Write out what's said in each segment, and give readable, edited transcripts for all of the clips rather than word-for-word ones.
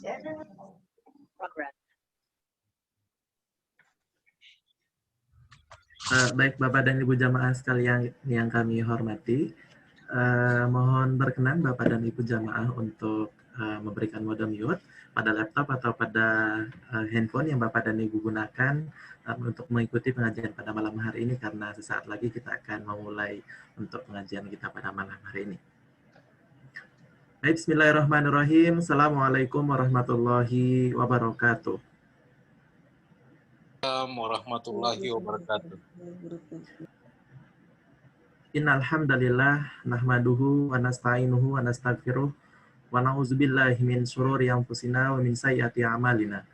Baik Bapak dan Ibu jamaah sekalian yang kami hormati, mohon berkenan Bapak dan Ibu jamaah untuk memberikan mode mute pada laptop atau pada handphone yang Bapak dan Ibu gunakan untuk mengikuti pengajian pada malam hari ini, karena sesaat lagi kita akan memulai untuk pengajian kita pada malam hari ini. Baik, bismillahirrahmanirrahim. Assalamualaikum warahmatullahi wabarakatuh. Warahmatullahi wabarakatuh. Innal hamdalillah nahmaduhu wa nasta'inuhu wa nastaghfiruh wa na'udzubillahi min syururi anfusina wa min sayyiati a'malina.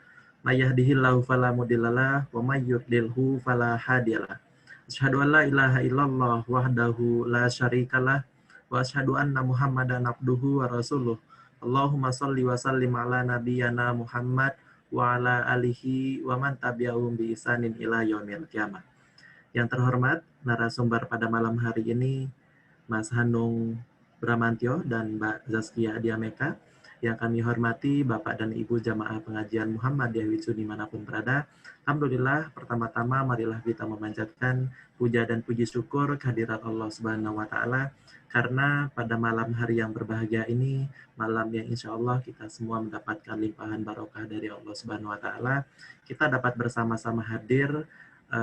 May yahdihillahu fala mudhillalah wa may yudlilhu fala hadiyalah. Asyhadu an la ilaha illallah wahdahu la syarikalah wa asyhadu anna Muhammadan abduhu wa rasuluh. Allahumma shalli wa sallim ala nabiyyana Muhammad wa ala alihi wa man tabi'ahum bi ihsanin ila yaumil qiyamah. Yang terhormat narasumber pada malam hari ini Mas Hanung Bramantyo dan Mbak Zaskia Diameka. Yang kami hormati Bapak dan Ibu jamaah pengajian Muhammadiyah Witsu dimanapun berada. Alhamdulillah, pertama-tama marilah kita memanjatkan puja dan puji syukur kehadirat Allah Subhanahu wa Ta'ala, karena pada malam hari yang berbahagia ini, malam yang insya Allah kita semua mendapatkan limpahan barokah dari Allah Subhanahu wa Ta'ala, kita dapat bersama-sama hadir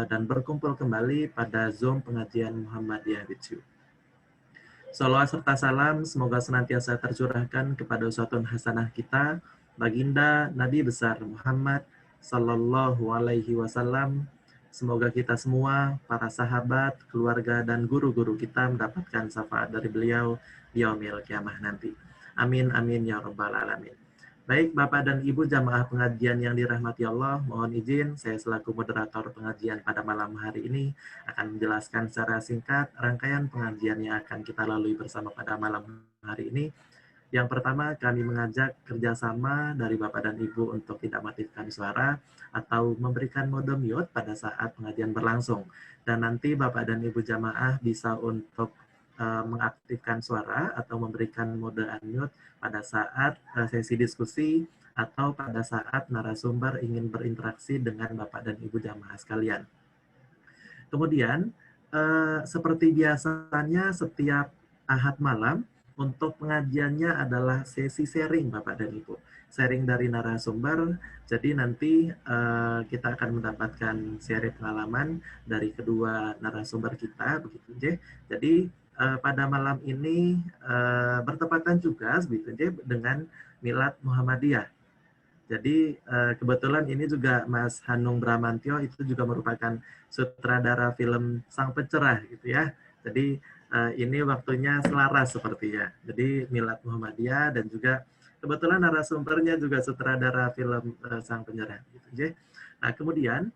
dan berkumpul kembali pada Zoom pengajian Muhammadiyah Witsu. Salawat serta salam semoga senantiasa tercurahkan kepada uswatun hasanah kita, baginda Nabi besar Muhammad Sallallahu Alaihi Wasallam. Semoga kita semua, para sahabat, keluarga, dan guru-guru kita mendapatkan syafaat dari beliau di yaumil qiyamah nanti. Amin, amin, ya rabbal alamin. Baik, Bapak dan Ibu jamaah pengajian yang dirahmati Allah, mohon izin saya selaku moderator pengajian pada malam hari ini akan menjelaskan secara singkat rangkaian pengajian yang akan kita lalui bersama pada malam hari ini. Yang pertama, kami mengajak kerjasama dari Bapak dan Ibu untuk tidak matikan suara atau memberikan mode mute pada saat pengajian berlangsung. Dan nanti Bapak dan Ibu jamaah bisa untuk mengaktifkan suara atau memberikan mode unmute pada saat sesi diskusi atau pada saat narasumber ingin berinteraksi dengan Bapak dan Ibu jamaah sekalian. Kemudian, seperti biasanya setiap Ahad malam, untuk pengajiannya adalah sesi sharing Bapak dan Ibu. Sharing dari narasumber, jadi nanti kita akan mendapatkan sharing pengalaman dari kedua narasumber kita, begitu J. Jadi pada malam ini bertepatan juga begitu J dengan Milad Muhammadiyah. Jadi kebetulan ini juga Mas Hanung Bramantyo itu juga merupakan sutradara film Sang Pencerah gitu ya. Jadi ini waktunya selaras sepertinya. Jadi Milad Muhammadiyah dan juga kebetulan narasumbernya juga sutradara film Sang Pencerah gitu J. Nah, kemudian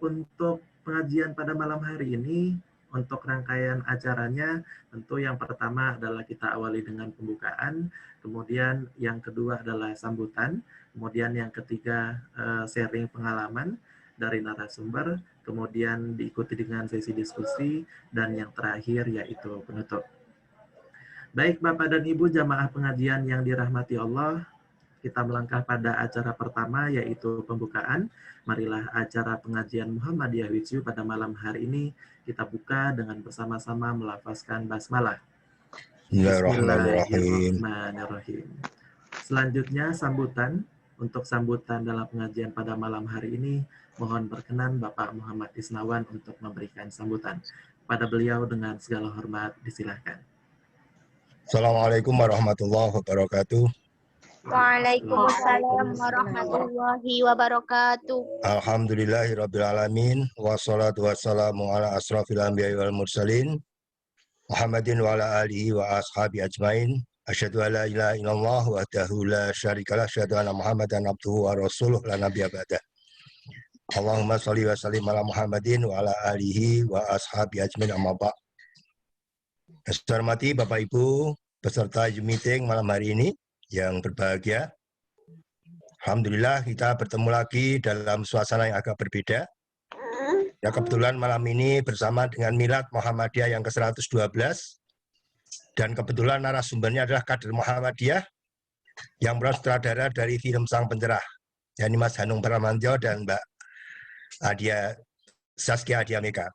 untuk pengajian pada malam hari ini, untuk rangkaian acaranya, tentu yang pertama adalah kita awali dengan pembukaan, kemudian yang kedua adalah sambutan, kemudian yang ketiga sharing pengalaman dari narasumber, kemudian diikuti dengan sesi diskusi, dan yang terakhir yaitu penutup. Baik Bapak dan Ibu jamaah pengajian yang dirahmati Allah, kita melangkah pada acara pertama yaitu pembukaan. Marilah acara pengajian Muhammadiyah Witsu pada malam hari ini kita buka dengan bersama-sama melafazkan basmalah. Bismillahirrahmanirrahim. Selanjutnya sambutan. Untuk sambutan dalam pengajian pada malam hari ini, mohon berkenan Bapak Muhammad Isnawan untuk memberikan sambutan. Pada beliau dengan segala hormat disilahkan. Assalamualaikum warahmatullahi wabarakatuh. Waalaikumsalam warahmatullahi wabarakatuh. Alhamdulillahirabbil alamin wassalatu wassalamu ala asrofil anbiya'i wal mursalin Muhammadin wa ala alihi wa ashabi ajmain. Asyhadu an la ilaha illallah wahdahu la syarikalah, asyhadu anna Muhammadan abduhu wa rasuluh la nabiyya ba'dah. Allahumma shalli wa sallim ala Muhammadin wa ala alihi wa ashabi ajmain, amma ba'd. Saya hormati Bapak Ibu peserta Zoom meeting malam hari ini yang berbahagia. Alhamdulillah kita bertemu lagi dalam suasana yang agak berbeda. Ya, kebetulan malam ini bersama dengan Milad Muhammadiyah yang ke-112. Dan kebetulan narasumbernya adalah kader Muhammadiyah yang merupakan sutradara dari film Sang Pencerah, yakni Mas Hanung Bramantyo dan Mbak Zaskia Adia Meka.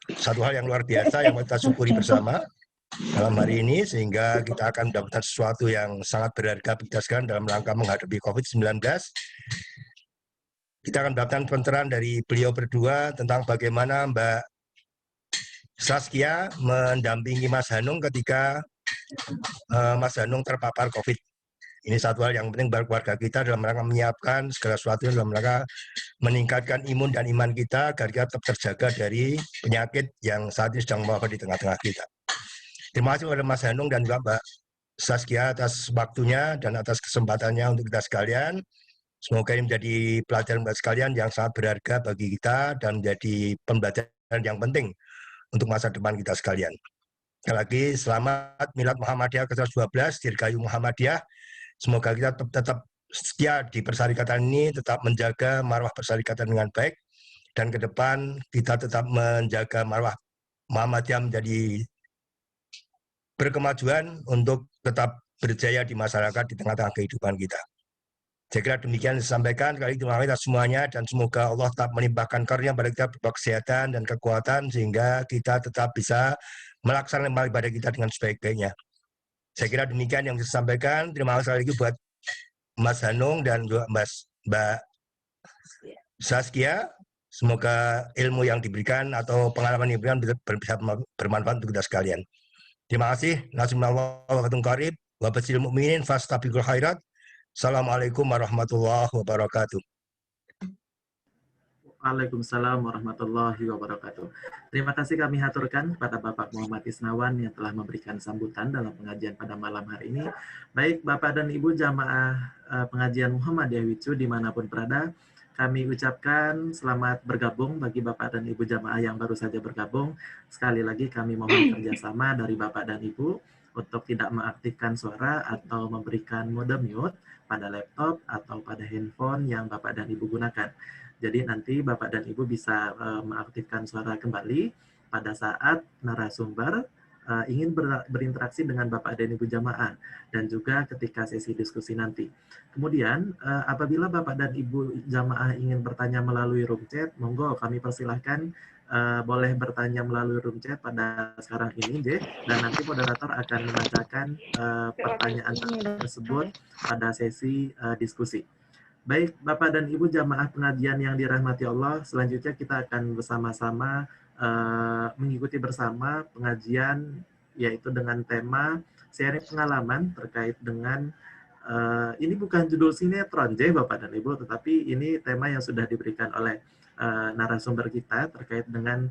Satu hal yang luar biasa yang kita syukuri bersama dalam hari ini, sehingga kita akan mendapatkan sesuatu yang sangat berharga bagi kita sekalian dalam rangka menghadapi COVID-19. Kita akan mendapatkan pencerahan dari beliau berdua tentang bagaimana Mbak Zaskia mendampingi Mas Hanung ketika Mas Hanung terpapar COVID. Ini satu hal yang penting bagi keluarga kita dalam rangka menyiapkan segala sesuatu dalam rangka meningkatkan imun dan iman kita agar kita tetap terjaga dari penyakit yang saat ini sedang mewabah di tengah-tengah kita. Terima kasih kepada Mas Hanung dan juga Mbak Zaskia atas waktunya dan atas kesempatannya untuk kita sekalian. Semoga ini menjadi pelajaran buat sekalian yang sangat berharga bagi kita dan menjadi pembelajaran yang penting untuk masa depan kita sekalian. Sekali lagi, selamat Milad Muhammadiyah ke-112, Dirgahayu Muhammadiyah. Semoga kita tetap setia di persyarikatan ini, tetap menjaga marwah persyarikatan dengan baik, dan ke depan kita tetap menjaga marwah Muhammadiyah menjadi berkemajuan untuk tetap berjaya di masyarakat di tengah-tengah kehidupan kita. Saya kira demikian yang disampaikan. Kali ini terima kasih semuanya dan semoga Allah tetap melimpahkan karunia pada kita berupa kesehatan dan kekuatan sehingga kita tetap bisa melaksanakan ibadah kita dengan sebaik-baiknya. Saya kira demikian yang disampaikan. Terima kasih sekali lagi buat Mas Hanung dan juga Mbak Zaskia. Semoga ilmu yang diberikan atau pengalaman yang diberikan bisa bermanfaat untuk kita sekalian. Terima kasih. Nasibunallah wa basyiril mu'minin fastabiqul khairat. Assalamualaikum warahmatullahi wabarakatuh. Waalaikumsalam warahmatullahi wabarakatuh. Terima kasih kami haturkan kepada Bapak Muhammad Isnawan yang telah memberikan sambutan dalam pengajian pada malam hari ini. Baik Bapak dan Ibu jamaah pengajian Muhammadiyah Wicu dimanapun berada, kami ucapkan selamat bergabung bagi Bapak dan Ibu jamaah yang baru saja bergabung. Sekali lagi kami mohon kerjasama dari Bapak dan Ibu untuk tidak mengaktifkan suara atau memberikan mode mute pada laptop atau pada handphone yang Bapak dan Ibu gunakan. Jadi nanti Bapak dan Ibu bisa mengaktifkan suara kembali pada saat narasumber ingin berinteraksi dengan Bapak dan Ibu jamaah dan juga ketika sesi diskusi nanti. Kemudian apabila Bapak dan Ibu jamaah ingin bertanya melalui room chat, monggo kami persilahkan boleh bertanya melalui room chat pada sekarang ini, J, dan nanti moderator akan membacakan pertanyaan tersebut pada sesi diskusi. Baik, Bapak dan Ibu jamaah pengajian yang dirahmati Allah, selanjutnya kita akan bersama-sama mengikuti bersama pengajian yaitu dengan tema sharing pengalaman terkait dengan ini bukan judul sinetron, Bapak dan Ibu, tetapi ini tema yang sudah diberikan oleh narasumber kita terkait dengan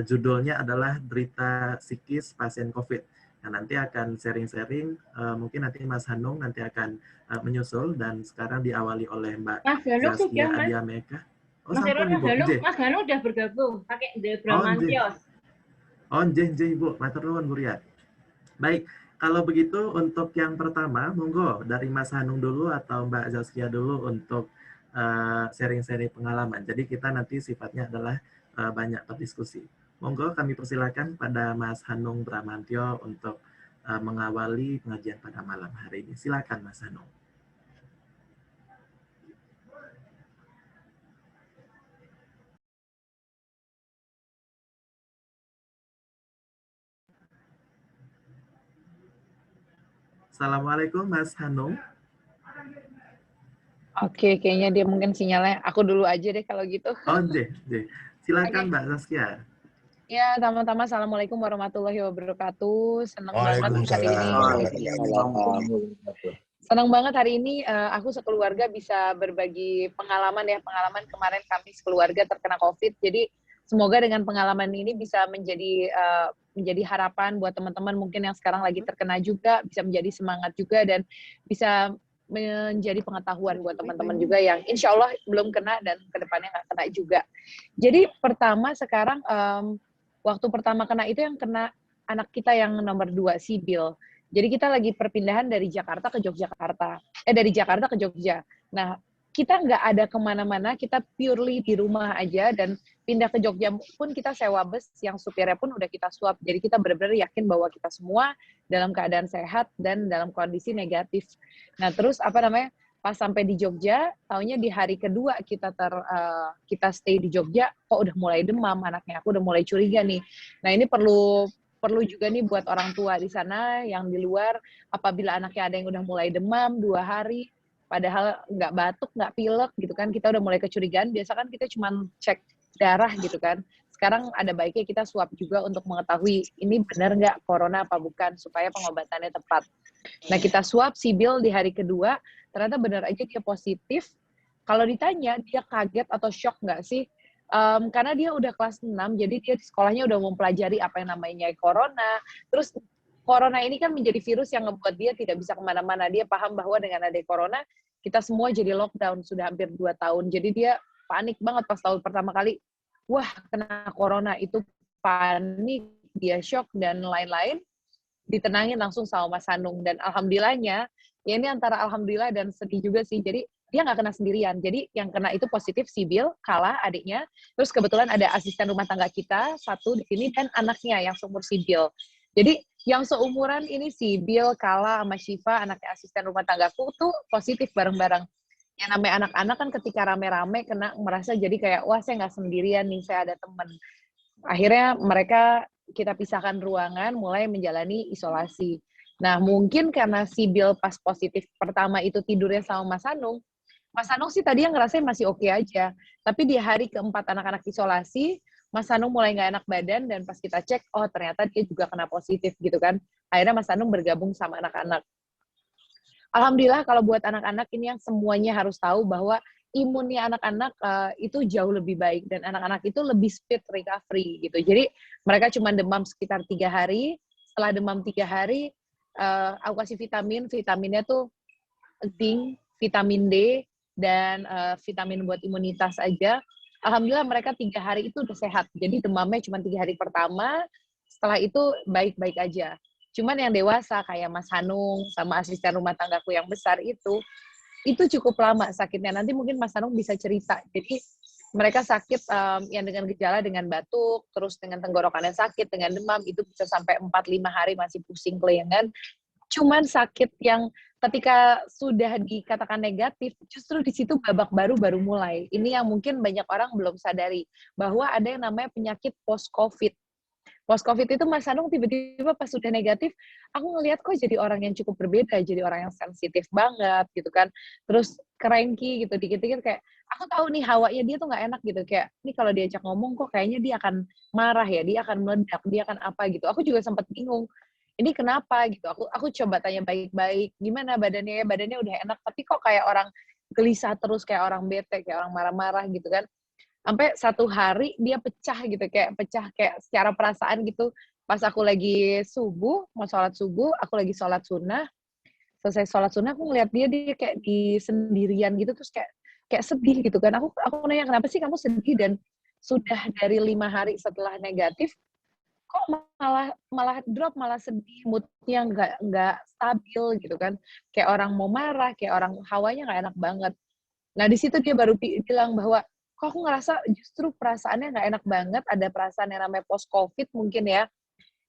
judulnya adalah derita psikis pasien COVID. Nah, nanti akan sharing-sharing, mungkin nanti Mas Hanung nanti akan menyusul dan sekarang diawali oleh Mbak Zaskia Adia Meka. Oh, Mas Hanung udah bergabung pakai Bramantyo. Oh, Ibu, matur nuwun Buria. Baik, kalau begitu untuk yang pertama, monggo dari Mas Hanung dulu atau Mbak Zaskia dulu untuk sharing-sharing pengalaman. Jadi kita nanti sifatnya adalah banyak berdiskusi. Monggo kami persilakan pada Mas Hanung Bramantyo untuk mengawali pengajian pada malam hari ini. Silakan Mas Hanung. Assalamualaikum Mas Hanung. Oke, kayaknya dia mungkin sinyalnya. Aku dulu aja deh kalau gitu. Oh, silakan Mbak Zaskia. Ya, tama-tama Assalamualaikum warahmatullahi wabarakatuh. Senang banget hari ini. Senang banget hari ini aku sekeluarga bisa berbagi pengalaman kemarin kami sekeluarga terkena COVID. Jadi semoga dengan pengalaman ini bisa menjadi harapan buat teman-teman mungkin yang sekarang lagi terkena juga, bisa menjadi semangat juga dan bisa menjadi pengetahuan buat teman-teman juga yang insya Allah belum kena dan kedepannya nggak kena juga. Jadi pertama sekarang waktu pertama kena itu yang kena anak kita yang nomor 2, Sibil. Jadi kita lagi perpindahan dari Jakarta ke Yogyakarta. Dari Jakarta ke Jogja. Nah, kita nggak ada kemana-mana, kita purely di rumah aja, dan pindah ke Jogja pun kita sewa bus yang supirnya pun udah kita swab. Jadi kita benar-benar yakin bahwa kita semua dalam keadaan sehat dan dalam kondisi negatif. Nah terus pas sampai di Jogja, taunya di hari kedua kita stay di Jogja, kok udah mulai demam anaknya, aku udah mulai curiga nih. Nah ini perlu juga nih buat orang tua di sana yang di luar, apabila anaknya ada yang udah mulai demam 2 hari, padahal nggak batuk, nggak pilek gitu kan, kita udah mulai kecurigaan. Biasa kan kita cuma cek darah gitu kan. Sekarang ada baiknya kita swab juga untuk mengetahui ini benar nggak corona apa bukan, supaya pengobatannya tepat. Nah kita swab Sibil di hari kedua, ternyata benar aja dia positif. Kalau ditanya dia kaget atau shock nggak sih? Karena dia udah kelas 6, jadi dia di sekolahnya udah mempelajari apa yang namanya corona. Terus corona ini kan menjadi virus yang ngebuat dia tidak bisa kemana-mana. Dia paham bahwa dengan ada corona, kita semua jadi lockdown sudah hampir 2 tahun. Jadi dia panik banget pas tahun pertama kali. Wah, kena corona, itu panik, dia shock, dan lain-lain. Ditenangin langsung sama Mas Hanung. Dan alhamdulillahnya, ya ini antara alhamdulillah dan sedih juga sih. Jadi dia nggak kena sendirian. Jadi yang kena itu positif Sibil, Kala, adiknya. Terus kebetulan ada asisten rumah tangga kita, 1 di sini, dan anaknya yang seumur Sibil. Jadi yang seumuran ini Sibil, Kala, sama Syifa, anaknya asisten rumah tanggaku tuh positif bareng-bareng. Yang namanya anak-anak kan ketika rame-rame kena, merasa jadi kayak, wah saya nggak sendirian nih, saya ada teman. Akhirnya mereka kita pisahkan ruangan, mulai menjalani isolasi. Nah mungkin karena Sibil pas positif pertama itu tidurnya sama Mas Hanung sih tadi yang ngerasain masih oke aja. Tapi di hari keempat anak-anak isolasi, Mas Hanung mulai nggak enak badan, dan pas kita cek, oh ternyata dia juga kena positif gitu kan. Akhirnya Mas Hanung bergabung sama anak-anak. Alhamdulillah kalau buat anak-anak ini yang semuanya harus tahu bahwa imunnya anak-anak itu jauh lebih baik, dan anak-anak itu lebih speed recovery gitu. Jadi mereka cuma demam sekitar 3 hari, setelah demam 3 hari, aku kasih vitaminnya tuh zinc, vitamin D, dan vitamin buat imunitas aja. Alhamdulillah mereka 3 hari itu udah sehat. Jadi demamnya cuma 3 hari pertama, setelah itu baik-baik aja. Cuman yang dewasa kayak Mas Hanung sama asisten rumah tanggaku yang besar itu cukup lama sakitnya. Nanti mungkin Mas Hanung bisa cerita. Jadi mereka sakit yang dengan gejala dengan batuk, terus dengan tenggorokannya sakit, dengan demam, itu bisa sampai 4-5 hari masih pusing kelengan. Cuman sakit yang ketika sudah dikatakan negatif, justru di situ babak baru mulai. Ini yang mungkin banyak orang belum sadari, bahwa ada yang namanya penyakit post-COVID. Post-COVID itu Mas Hanung tiba-tiba pas sudah negatif, aku ngelihat kok jadi orang yang cukup berbeda, jadi orang yang sensitif banget gitu kan. Terus cranky gitu, dikit-dikit kayak, aku tahu nih hawanya dia tuh nggak enak gitu, kayak, ini kalau diajak ngomong kok kayaknya dia akan marah ya, dia akan meledak, dia akan apa gitu. Aku juga sempat bingung, ini kenapa gitu. Aku coba tanya baik-baik, gimana badannya ya, badannya udah enak, tapi kok kayak orang gelisah terus, kayak orang bete, kayak orang marah-marah gitu kan. Sampai 1 hari dia pecah gitu, kayak secara perasaan gitu. Pas aku lagi subuh, mau sholat subuh, aku lagi sholat sunnah. Selesai sholat sunnah, aku ngeliat dia kayak di sendirian gitu, terus kayak sedih gitu kan. Aku nanya, kenapa sih kamu sedih? Dan sudah dari 5 hari setelah negatif, kok malah drop, malah sedih, moodnya nggak stabil gitu kan. Kayak orang mau marah, kayak orang hawanya nggak enak banget. Nah di situ dia baru bilang bahwa, kok aku ngerasa justru perasaannya nggak enak banget, ada perasaan yang namanya post-COVID mungkin ya.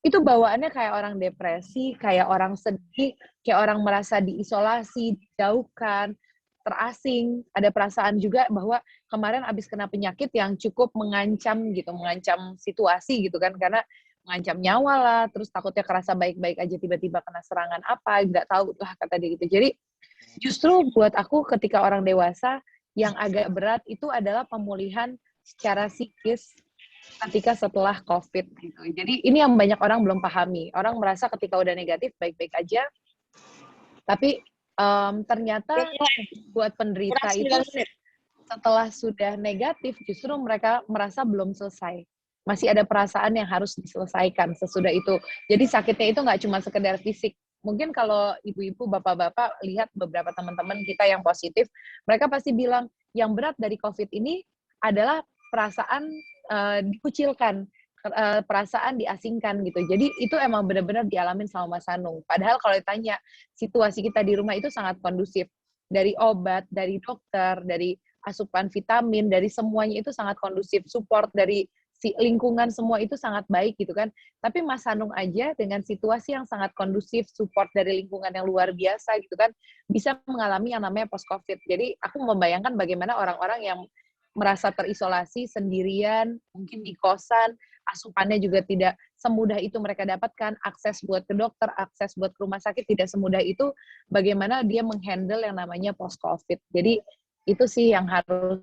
Itu bawaannya kayak orang depresi, kayak orang sedih, kayak orang merasa diisolasi, dijauhkan, terasing. Ada perasaan juga bahwa kemarin abis kena penyakit yang cukup mengancam gitu, mengancam situasi gitu kan, karena mengancam nyawa lah, terus takutnya kerasa baik-baik aja tiba-tiba kena serangan apa, nggak tahu lah kata dia gitu. Jadi justru buat aku ketika orang dewasa, yang agak berat itu adalah pemulihan secara psikis ketika setelah COVID gitu. Jadi ini yang banyak orang belum pahami. Orang merasa ketika udah negatif baik-baik aja, tapi ternyata buat penderita itu setelah sudah negatif justru mereka merasa belum selesai. Masih ada perasaan yang harus diselesaikan sesudah itu. Jadi sakitnya itu nggak cuma sekedar fisik. Mungkin kalau ibu-ibu, bapak-bapak lihat beberapa teman-teman kita yang positif, mereka pasti bilang yang berat dari COVID ini adalah perasaan dikucilkan, perasaan diasingkan gitu. Jadi itu emang benar-benar dialamin sama Mas Hanung. Padahal kalau ditanya, situasi kita di rumah itu sangat kondusif. dari obat, dari dokter, dari asupan vitamin, dari semuanya itu sangat kondusif, support dari si lingkungan semua itu sangat baik gitu kan. Tapi Mas Hanung aja dengan situasi yang sangat kondusif, support dari lingkungan yang luar biasa gitu kan, bisa mengalami yang namanya post-COVID. Jadi aku membayangkan bagaimana orang-orang yang merasa terisolasi sendirian, mungkin di kosan, asupannya juga tidak semudah itu mereka dapatkan, akses buat ke dokter, akses buat ke rumah sakit tidak semudah itu, bagaimana dia menghandle yang namanya post-COVID. Jadi itu sih yang harus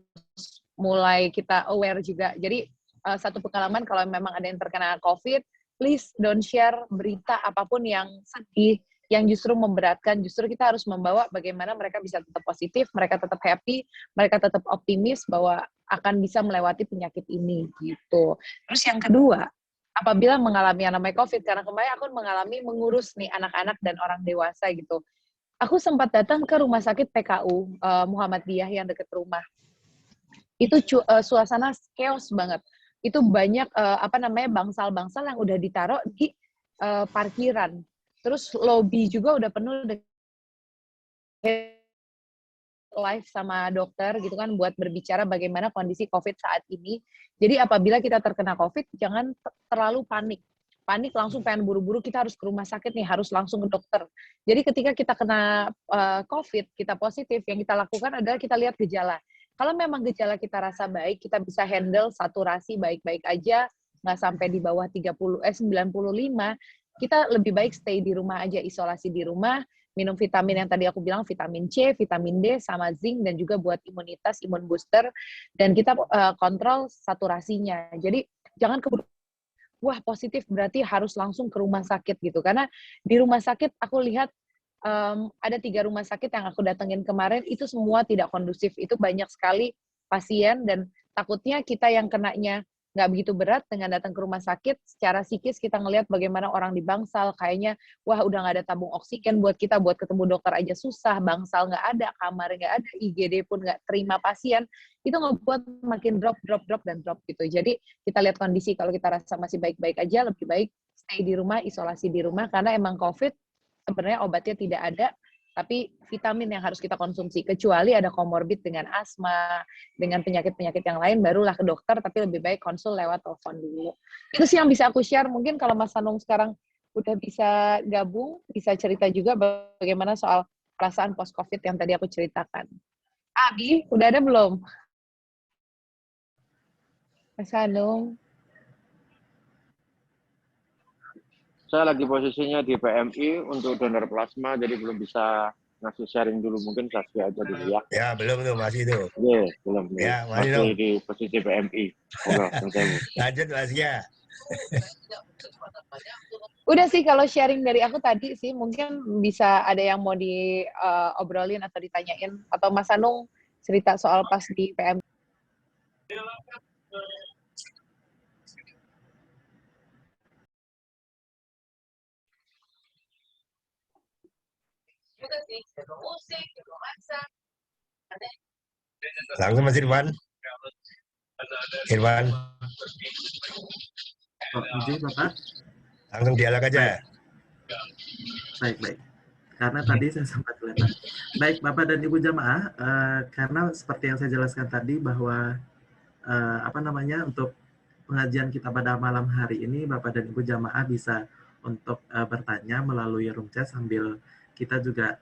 mulai kita aware juga. Jadi satu pengalaman kalau memang ada yang terkena COVID, please don't share berita apapun yang sedih, yang justru memberatkan. Justru kita harus membawa bagaimana mereka bisa tetap positif, mereka tetap happy, mereka tetap optimis bahwa akan bisa melewati penyakit ini gitu. Terus yang kedua, apabila mengalami yang namanya COVID, karena kemarin aku mengalami mengurus nih anak-anak dan orang dewasa gitu. Aku sempat datang ke rumah sakit PKU Muhammadiyah yang dekat rumah. Itu suasana chaos banget. Itu banyak bangsal-bangsal yang udah ditaruh di parkiran. Terus lobby juga udah penuh live sama dokter gitu kan buat berbicara bagaimana kondisi COVID saat ini. Jadi apabila kita terkena COVID jangan terlalu panik. Panik langsung pengen buru-buru kita harus ke rumah sakit nih, harus langsung ke dokter. Jadi ketika kita kena COVID, kita positif, yang kita lakukan adalah kita lihat gejala. Kalau memang gejala kita rasa baik, kita bisa handle saturasi baik-baik aja, nggak sampai di bawah 95, kita lebih baik stay di rumah aja, isolasi di rumah, minum vitamin yang tadi aku bilang, vitamin C, vitamin D, sama zinc, dan juga buat imunitas, imun booster, dan kita kontrol saturasinya. Jadi jangan keburu, wah positif berarti harus langsung ke rumah sakit gitu, karena di rumah sakit aku lihat ada 3 rumah sakit yang aku datengin kemarin, itu semua tidak kondusif. Itu banyak sekali pasien dan takutnya kita yang kenanya nggak begitu berat dengan datang ke rumah sakit, secara psikis kita ngelihat bagaimana orang di bangsal, kayaknya wah udah nggak ada tabung oksigen buat kita, buat ketemu dokter aja susah, bangsal nggak ada, kamar nggak ada, IGD pun nggak terima pasien, itu ngebuat makin drop gitu. Jadi kita lihat kondisi, kalau kita rasa masih baik-baik aja, lebih baik stay di rumah, isolasi di rumah, karena emang COVID sebenarnya obatnya tidak ada, tapi vitamin yang harus kita konsumsi. Kecuali ada komorbid dengan asma, dengan penyakit-penyakit yang lain, barulah ke dokter, tapi lebih baik konsul lewat telepon dulu. Itu sih yang bisa aku share. Mungkin kalau Mas Hanung sekarang udah bisa gabung, bisa cerita juga bagaimana soal perasaan post-COVID yang tadi aku ceritakan. Abi, udah ada belum? Mas Hanung? Saya lagi posisinya di PMI untuk donor plasma, jadi belum bisa ngasih sharing dulu. Mungkin Saskia aja dulu ya. Ya, belum tuh, masih tuh. Iya, belum. Ya, masih di posisi PMI. Lanjut, Saskia. Udah sih, kalau sharing dari aku tadi sih, mungkin bisa ada yang mau diobrolin atau ditanyain. Atau Mas Hanung cerita soal pas di PMI. Langsung Mas Irwan. Irwan. Izin Bapak. Langsung dialog aja. Baik. Karena tadi saya sempat kelihatan. Baik Bapak dan Ibu jamaah, karena seperti yang saya jelaskan tadi bahwa untuk pengajian kita pada malam hari ini, Bapak dan Ibu jamaah bisa untuk bertanya melalui room chat sambil kita juga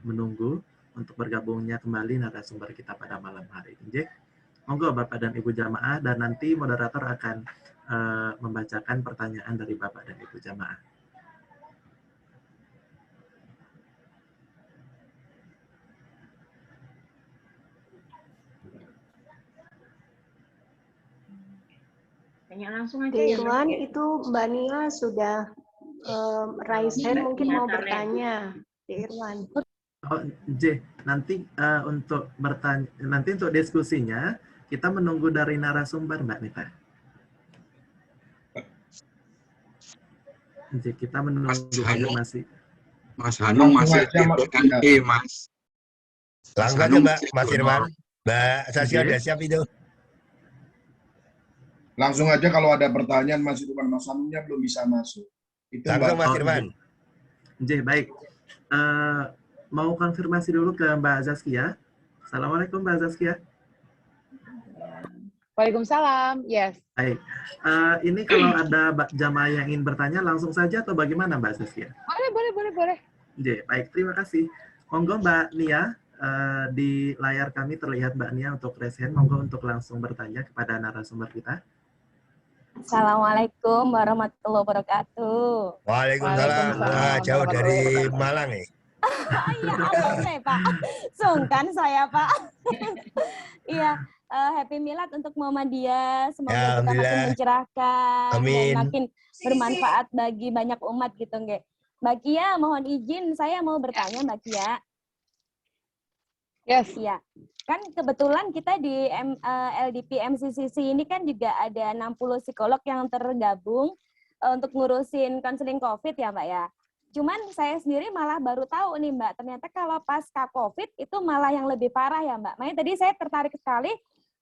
menunggu untuk bergabungnya kembali narasumber kita pada malam hari ini. Monggo Bapak dan Ibu jamaah, dan nanti moderator akan membacakan pertanyaan dari Bapak dan Ibu jamaah. Tanya langsung aja Di ya. Irwan, itu Mbak Nia sudah raise hand, mungkin mau bertanya. Di Irwan. Oh, J, nanti untuk bertanya, nanti untuk diskusinya kita menunggu dari narasumber Mbak Nita. J, kita menunggu masih. Mas Hanung masih di PMI, Mas. Langsung aja Mbak, Mas Irwan. Mbak Saskia udah siap itu. Langsung aja kalau ada pertanyaan Mas Irwan, Mas Hanungnya belum bisa masuk. Itu langsung Mbak. Mas Irwan. J, baik. mau konfirmasi dulu ke Mbak Zaskia. Assalamualaikum Mbak Zaskia. Waalaikumsalam. Yes. Baik. Ini kalau ada jamaah yang ingin bertanya langsung saja atau bagaimana Mbak Zaskia? Boleh. Oke, baik. Terima kasih. Monggo Mbak Nia, di layar kami terlihat Mbak Nia untuk raise hand. Monggo untuk langsung bertanya kepada narasumber kita. Assalamualaikum warahmatullahi wabarakatuh. Waalaikumsalam. Wah, jauh dari Malang nih. Ya Allah nih Pak, sungkan saya Pak. Iya, Happy Milad untuk Muhammadiyah. Semoga Ya, kita makin mencerahkan Amin. dan makin bermanfaat bagi banyak umat gitu nggak. Mbak Kia, mohon izin saya mau bertanya Mbak Kia. Yes. Iya. Kan kebetulan kita di LDP MCCC ini kan juga ada 60 psikolog yang tergabung untuk ngurusin konseling COVID ya Mbak ya. Cuman saya sendiri malah baru tahu nih Mbak, ternyata kalau pasca COVID itu malah yang lebih parah ya Mbak. Makanya tadi saya tertarik sekali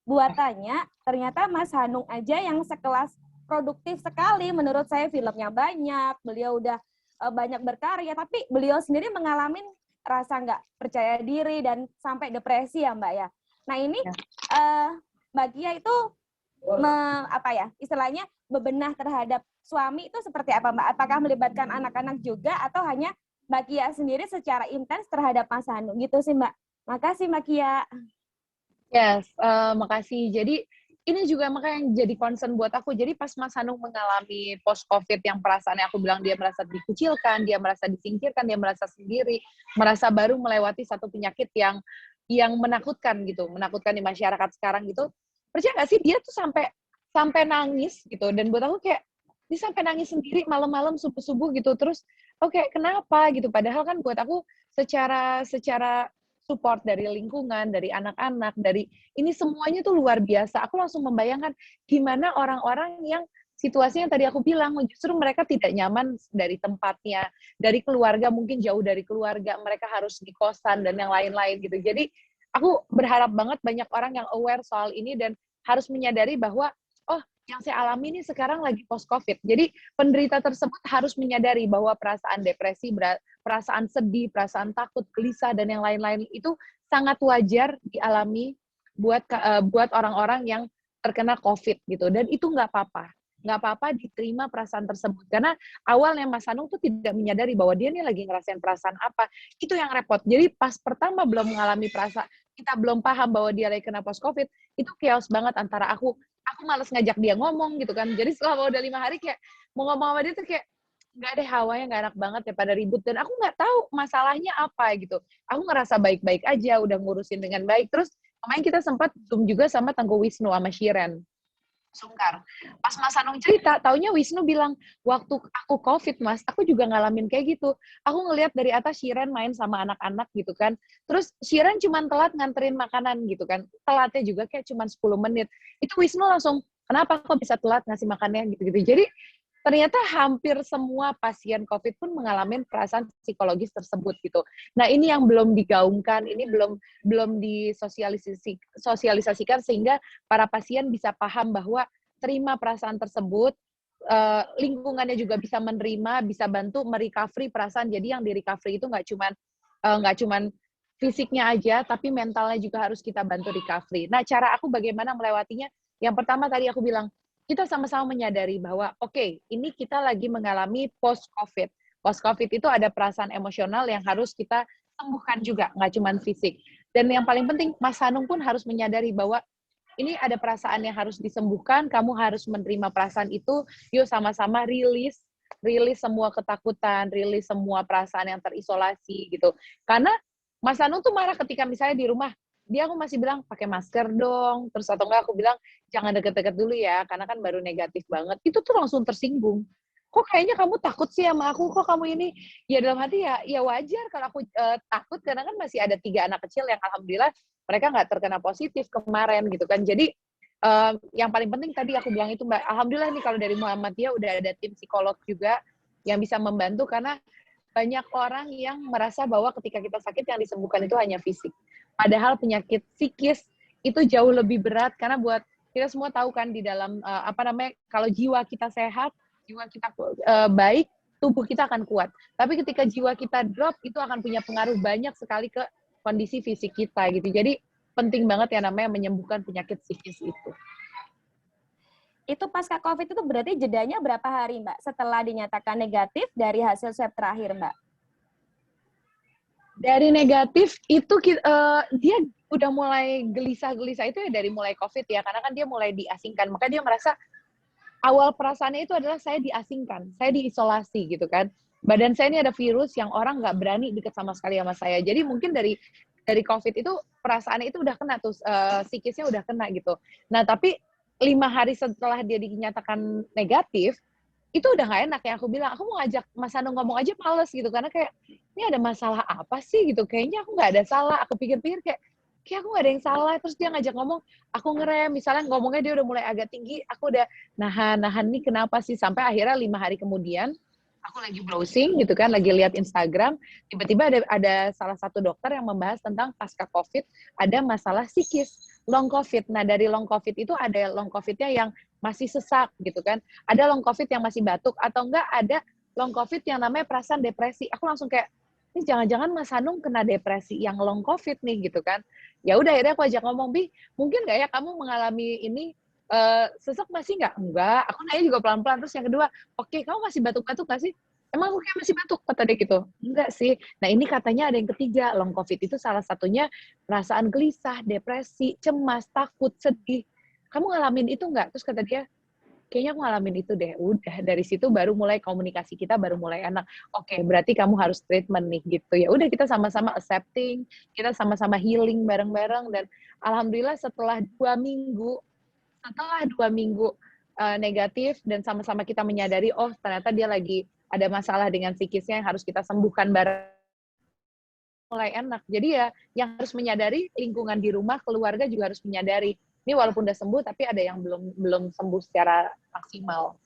buat tanya, ternyata Mas Hanung aja yang sekelas produktif sekali, menurut saya filmnya banyak, beliau udah banyak berkarya, tapi beliau sendiri mengalami rasa nggak percaya diri dan sampai depresi ya Mbak ya. Nah ini Mbak Kia itu istilahnya bebenah terhadap suami itu seperti apa Mbak? Apakah melibatkan anak-anak juga atau hanya Mbak Kia sendiri secara intens terhadap Mas Hanung gitu sih Mbak? Makasih Mbak Kia. Yes, makasih. Jadi ini juga makanya yang jadi concern buat aku. Jadi pas Mas Hanung mengalami post-COVID yang perasaannya aku bilang dia merasa dikucilkan, dia merasa disingkirkan, dia merasa sendiri, merasa baru melewati satu penyakit yang menakutkan gitu, menakutkan di masyarakat sekarang gitu. Percaya nggak sih dia tuh sampai nangis gitu. Dan buat aku kayak dia sampai nangis sendiri malam-malam subuh-subuh gitu. Terus oke, kenapa gitu? Padahal kan buat aku secara support dari lingkungan, dari anak-anak, dari ini semuanya tuh luar biasa. Aku langsung membayangkan gimana orang-orang yang situasinya tadi aku bilang, justru mereka tidak nyaman dari tempatnya, dari keluarga, mungkin jauh dari keluarga, mereka harus di kosan dan yang lain-lain gitu. Jadi aku berharap banget banyak orang yang aware soal ini dan harus menyadari bahwa, oh yang saya alami ini sekarang lagi post-COVID. Jadi penderita tersebut harus menyadari bahwa perasaan depresi, perasaan sedih, perasaan takut, gelisah, dan yang lain-lain itu sangat wajar dialami buat orang-orang yang terkena COVID gitu. Dan itu nggak apa-apa. Nggak apa-apa diterima perasaan tersebut. Karena awalnya Mas Hanung tuh tidak menyadari bahwa dia nih lagi ngerasain perasaan apa. Itu yang repot. Jadi pas pertama belum mengalami perasaan, kita belum paham bahwa dia lagi kena post-COVID, itu chaos banget antara aku malas ngajak dia ngomong gitu kan. Jadi setelah udah 5 hari kayak mau ngomong sama dia tuh kayak nggak ada hawanya, nggak enak banget ya pada ribut. Dan aku nggak tahu masalahnya apa gitu. Aku ngerasa baik-baik aja, udah ngurusin dengan baik. Terus kemarin kita sempat Zoom juga sama Tangguh Wisnu sama Shiren. Sungkar. Pas Mas Hanung cerita, taunya Wisnu bilang, waktu aku COVID, Mas, aku juga ngalamin kayak gitu. Aku ngelihat dari atas Shiren main sama anak-anak gitu kan. Terus Shiren cuma telat nganterin makanan gitu kan. Telatnya juga kayak cuma 10 menit. Itu Wisnu langsung, kenapa kok bisa telat ngasih makannya gitu-gitu. Jadi ternyata hampir semua pasien COVID pun mengalami perasaan psikologis tersebut gitu. Nah ini yang belum digaungkan, ini belum disosialisasikan sehingga para pasien bisa paham bahwa terima perasaan tersebut, lingkungannya juga bisa menerima, bisa bantu merecovery perasaan. Jadi yang di recovery itu nggak cuman fisiknya aja, tapi mentalnya juga harus kita bantu recovery. Nah cara aku bagaimana melewatinya? Yang pertama tadi aku bilang, kita sama-sama menyadari bahwa oke, ini kita lagi mengalami post-COVID. Post-COVID itu ada perasaan emosional yang harus kita sembuhkan juga, nggak cuma fisik. Dan yang paling penting, Mas Hanung pun harus menyadari bahwa ini ada perasaan yang harus disembuhkan, kamu harus menerima perasaan itu, yuk sama-sama rilis semua ketakutan, rilis semua perasaan yang terisolasi gitu. Karena Mas Hanung tuh marah ketika misalnya di rumah, aku masih bilang pakai masker dong, terus atau enggak aku bilang jangan deket-deket dulu ya, karena kan baru negatif banget. Itu tuh langsung tersinggung. Kok kayaknya kamu takut sih sama aku, kok kamu ini? Ya dalam hati ya wajar kalau aku takut, karena kan masih ada 3 anak kecil yang alhamdulillah mereka nggak terkena positif kemarin gitu kan. Jadi yang paling penting tadi aku bilang itu Mbak, alhamdulillah nih kalau dari Muhammadiyah udah ada tim psikolog juga yang bisa membantu, karena banyak orang yang merasa bahwa ketika kita sakit yang disembuhkan itu hanya fisik. Padahal penyakit psikis itu jauh lebih berat, karena buat kita semua tahu kan di dalam kalau jiwa kita sehat, jiwa kita baik, tubuh kita akan kuat. Tapi ketika jiwa kita drop, itu akan punya pengaruh banyak sekali ke kondisi fisik kita gitu. Jadi penting banget yang namanya menyembuhkan penyakit psikis itu. Itu pasca COVID itu berarti jedanya berapa hari, Mbak? Setelah dinyatakan negatif dari hasil swab terakhir, Mbak? Dari negatif itu dia udah mulai gelisah-gelisah itu ya dari mulai COVID ya, karena kan dia mulai diasingkan. Maka dia merasa awal perasaannya itu adalah saya diasingkan, saya diisolasi gitu kan. Badan saya ini ada virus yang orang nggak berani deket sama sekali sama saya. Jadi mungkin dari COVID itu perasaannya itu udah kena tuh, psikisnya udah kena gitu. Nah tapi 5 hari setelah dia dinyatakan negatif, itu udah nggak enak ya. Aku bilang, aku mau ngajak Mas Hanung ngomong aja males gitu. Karena kayak, ini ada masalah apa sih gitu. Kayaknya aku nggak ada salah. Aku pikir-pikir kayak aku nggak ada yang salah. Terus dia ngajak ngomong, aku ngerem. Misalnya ngomongnya dia udah mulai agak tinggi, aku udah nahan nih kenapa sih. Sampai akhirnya 5 hari kemudian, aku lagi browsing gitu kan, lagi lihat Instagram, tiba-tiba ada salah satu dokter yang membahas tentang pasca COVID, ada masalah psikis, long COVID. Nah, dari long COVID itu ada long COVID-nya yang masih sesak gitu kan, ada long COVID yang masih batuk, atau enggak ada long COVID yang namanya perasaan depresi. Aku langsung kayak, ini jangan-jangan Mas Hanung kena depresi yang long COVID nih gitu kan. Ya udah akhirnya aku ajak ngomong, Bi, mungkin nggak ya kamu mengalami ini, sesak masih nggak? Enggak, aku nanya juga pelan-pelan. Terus yang kedua, oke, kamu masih batuk-batuk nggak sih? Emang aku kayak masih batuk, kata dia gitu. Enggak sih. Nah ini katanya ada yang ketiga, long COVID itu salah satunya perasaan gelisah, depresi, cemas, takut, sedih. Kamu ngalamin itu nggak? Terus kata dia, kayaknya aku ngalamin itu deh. Udah, dari situ baru mulai komunikasi kita, baru mulai enak. Oke, berarti kamu harus treatment nih gitu. Ya udah kita sama-sama accepting, kita sama-sama healing bareng-bareng, dan alhamdulillah setelah 2 minggu negatif dan sama-sama kita menyadari, oh ternyata dia lagi ada masalah dengan psikisnya yang harus kita sembuhkan bareng, mulai enak. Jadi ya yang harus menyadari, lingkungan di rumah, keluarga juga harus menyadari. Ini walaupun udah sembuh tapi ada yang belum sembuh secara maksimal.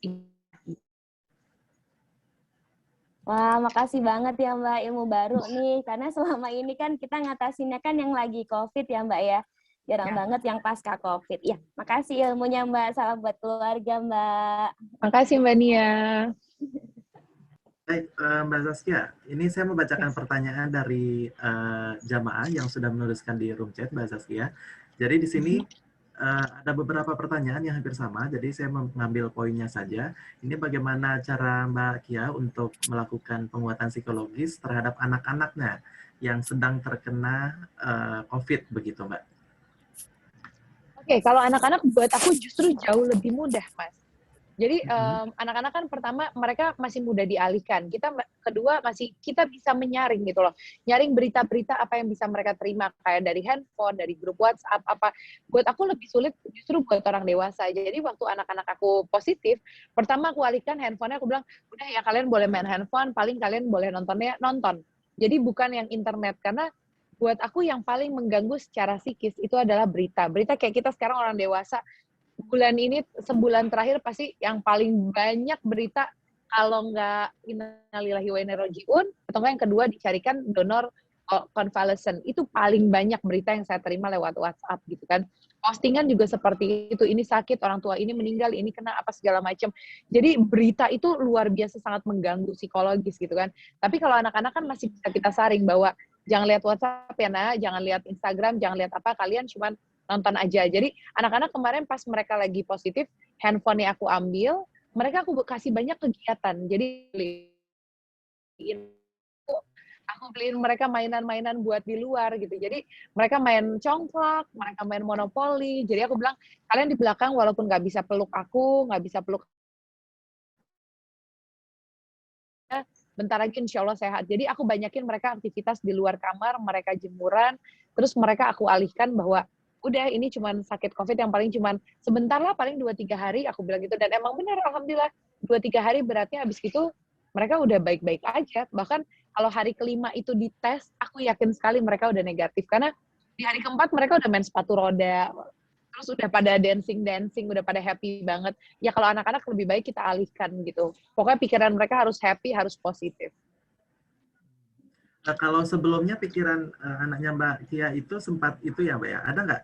Wah, makasih banget ya Mbak, ilmu baru nih. Karena selama ini kan kita ngatasinnya kan yang lagi COVID ya Mbak ya. Jarang banget yang pasca COVID. Ya, makasih ilmunya Mbak. Salam buat keluarga Mbak. Makasih Mbak Nia. Baik, Mbak Zaskia, ini saya mau bacakan pertanyaan dari jamaah yang sudah menuliskan di room chat, Mbak Zaskia. Jadi di sini ada beberapa pertanyaan yang hampir sama, jadi saya mengambil poinnya saja. Ini bagaimana cara Mbak Kia untuk melakukan penguatan psikologis terhadap anak-anaknya yang sedang terkena COVID, begitu Mbak? Oke, kalau anak-anak buat aku justru jauh lebih mudah, Mas. Jadi anak-anak kan pertama mereka masih mudah dialihkan. Kedua kita bisa menyaring gitu loh. Nyaring berita-berita apa yang bisa mereka terima kayak dari handphone, dari grup WhatsApp apa. Buat aku lebih sulit justru buat orang dewasa. Jadi waktu anak-anak aku positif, pertama aku alihkan handphonenya, aku bilang, "Udah ya kalian boleh main handphone, paling kalian boleh nonton." Jadi bukan yang internet, karena buat aku yang paling mengganggu secara psikis itu adalah berita. Berita kayak kita sekarang orang dewasa, bulan ini, sebulan terakhir pasti yang paling banyak berita, kalau nggak innalillahi wa inna ilaihi raji'un, atau nggak yang kedua dicarikan donor convalescent. Itu paling banyak berita yang saya terima lewat WhatsApp gitu kan. Postingan juga seperti itu, ini sakit, orang tua ini meninggal, ini kena apa segala macam. Jadi berita itu luar biasa sangat mengganggu psikologis gitu kan. Tapi kalau anak-anak kan masih bisa kita saring bahwa jangan lihat WhatsApp ya nah, jangan lihat Instagram, jangan lihat apa, kalian cuman nonton aja. Jadi anak-anak kemarin pas mereka lagi positif, handphonenya aku ambil, mereka aku kasih banyak kegiatan. Jadi aku beliin mereka mainan-mainan buat di luar gitu. Jadi mereka main congklak, mereka main monopoli. Jadi aku bilang, kalian di belakang walaupun nggak bisa peluk aku, nggak bisa peluk, bentar lagi insya Allah sehat. Jadi aku banyakin mereka aktivitas di luar kamar, mereka jemuran, terus mereka aku alihkan bahwa udah ini cuman sakit COVID yang paling cuman sebentar lah, paling 2-3 hari, aku bilang gitu. Dan emang benar, alhamdulillah 2-3 hari beratnya habis gitu mereka udah baik-baik aja. Bahkan kalau hari kelima itu dites, aku yakin sekali mereka udah negatif. Karena di hari keempat mereka udah main sepatu roda, terus udah pada dancing, udah pada happy banget. Ya kalau anak-anak lebih baik kita alihkan gitu. Pokoknya pikiran mereka harus happy, harus positif. Nah, kalau sebelumnya pikiran anaknya Mbak Kia itu sempat itu ya Mbak ya, ada nggak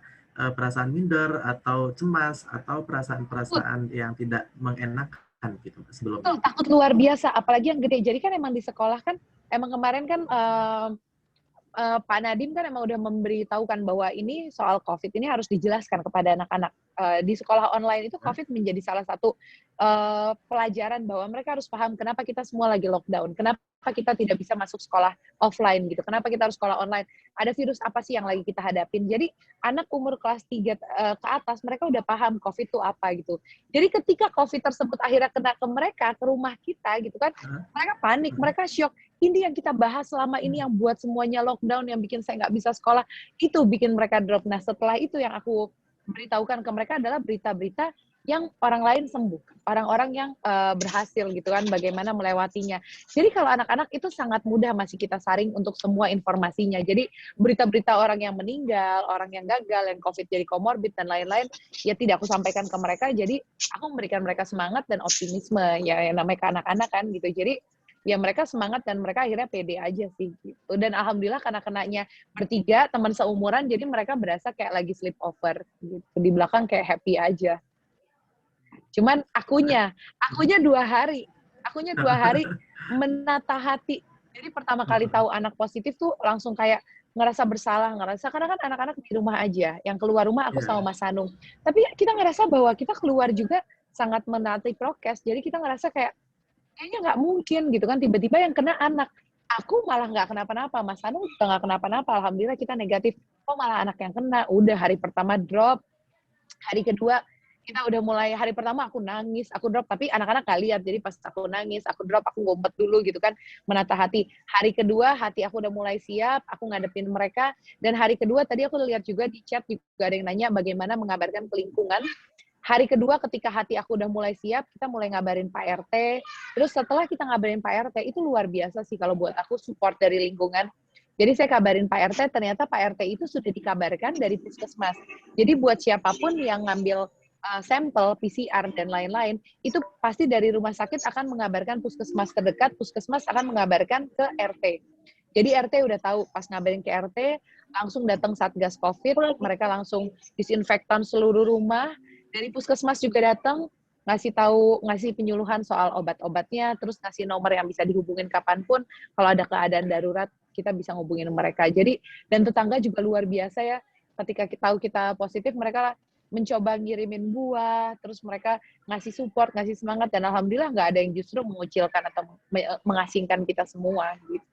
perasaan minder atau cemas atau perasaan-perasaan yang tidak mengenakan gitu sebelumnya. Betul, takut luar biasa, apalagi yang gede. Jadi kan emang di sekolah kan, emang kemarin kan Pak Nadiem kan emang udah memberitahukan bahwa ini soal COVID ini harus dijelaskan kepada anak-anak. Di sekolah online itu COVID menjadi salah satu pelajaran bahwa mereka harus paham kenapa kita semua lagi lockdown, kenapa kita tidak bisa masuk sekolah offline gitu, kenapa kita harus sekolah online, ada virus apa sih yang lagi kita hadapin. Jadi anak umur kelas 3 ke atas mereka udah paham COVID itu apa gitu. Jadi ketika COVID tersebut akhirnya kena ke mereka, ke rumah kita gitu kan, mereka panik, mereka shock. Ini yang kita bahas selama ini yang buat semuanya lockdown, yang bikin saya nggak bisa sekolah, itu bikin mereka drop. Nah setelah itu yang aku beritahukan ke mereka adalah berita-berita yang orang lain sembuh, orang-orang yang berhasil gitu kan, bagaimana melewatinya. Jadi kalau anak-anak itu sangat mudah masih kita saring untuk semua informasinya. Jadi berita-berita orang yang meninggal, orang yang gagal, yang COVID jadi komorbid dan lain-lain, ya tidak aku sampaikan ke mereka. Jadi aku memberikan mereka semangat dan optimisme, ya yang namanya ke anak-anak kan gitu. Jadi ya mereka semangat dan mereka akhirnya pede aja sih gitu. Dan alhamdulillah karena kenanya bertiga, teman seumuran, jadi mereka berasa kayak lagi sleepover gitu. Di belakang kayak happy aja. Cuman akunya 2 hari menata hati. Jadi pertama kali tahu anak positif tuh langsung kayak ngerasa bersalah, karena kan anak-anak di rumah aja, yang keluar rumah aku sama Mas Hanung. Tapi kita ngerasa bahwa kita keluar juga sangat menaati prokes, jadi kita ngerasa kayak kayaknya nggak mungkin gitu kan, tiba-tiba yang kena anak. Aku malah nggak kenapa-napa, Mas Hanung juga nggak kenapa-napa, alhamdulillah kita negatif. Kok malah anak yang kena, udah hari pertama drop, hari kedua kita udah mulai, hari pertama aku nangis, aku drop, tapi anak-anak nggak lihat, jadi pas aku nangis, aku drop, aku ngumpet dulu gitu kan, menata hati. Hari kedua, hati aku udah mulai siap, aku ngadepin mereka, dan hari kedua tadi aku lihat juga di chat, juga ada yang nanya bagaimana mengabarkan ke lingkungan. Hari kedua ketika hati aku udah mulai siap, kita mulai ngabarin Pak RT, terus setelah kita ngabarin Pak RT, itu luar biasa sih kalau buat aku support dari lingkungan. Jadi saya kabarin Pak RT, ternyata Pak RT itu sudah dikabarkan dari puskesmas. Jadi buat siapapun yang ngambil sampel PCR dan lain-lain, itu pasti dari rumah sakit akan mengabarkan puskesmas terdekat, puskesmas akan mengabarkan ke RT. Jadi RT udah tahu, pas ngabarin ke RT, langsung datang Satgas COVID, mereka langsung disinfektan seluruh rumah, dari puskesmas juga datang, ngasih penyuluhan soal obat-obatnya, terus ngasih nomor yang bisa dihubungin kapanpun, kalau ada keadaan darurat, kita bisa ngubungin mereka. Jadi, dan tetangga juga luar biasa ya, ketika kita tahu kita positif, mereka mencoba ngirimin buah, terus mereka ngasih support, ngasih semangat, dan alhamdulillah nggak ada yang justru mengucilkan atau mengasingkan kita semua gitu.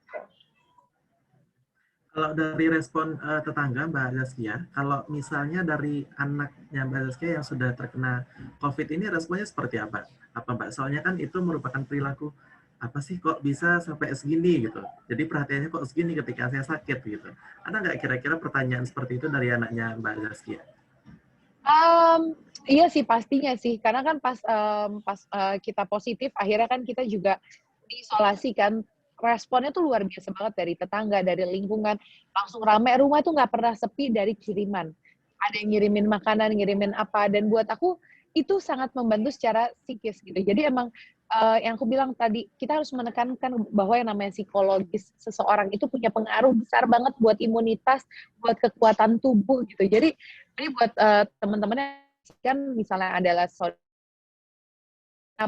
Kalau dari respon tetangga Mbak Zaskia, kalau misalnya dari anaknya Mbak Zaskia yang sudah terkena COVID ini responnya seperti apa? Apa Mbak? Soalnya kan itu merupakan perilaku, apa sih kok bisa sampai segini gitu. Jadi perhatiannya kok segini ketika saya sakit gitu. Ada nggak kira-kira pertanyaan seperti itu dari anaknya Mbak Zaskia? Iya sih pastinya sih, karena kan pas kita positif, akhirnya kan kita juga diisolasi kan, responnya tuh luar biasa banget dari tetangga, dari lingkungan, langsung rame, rumah tuh nggak pernah sepi dari kiriman. Ada yang ngirimin makanan, ngirimin apa, dan buat aku itu sangat membantu secara psikis gitu. Jadi emang yang aku bilang tadi, kita harus menekankan bahwa yang namanya psikologis seseorang itu punya pengaruh besar banget buat imunitas, buat kekuatan tubuh gitu. Jadi buat teman-teman kan misalnya adalah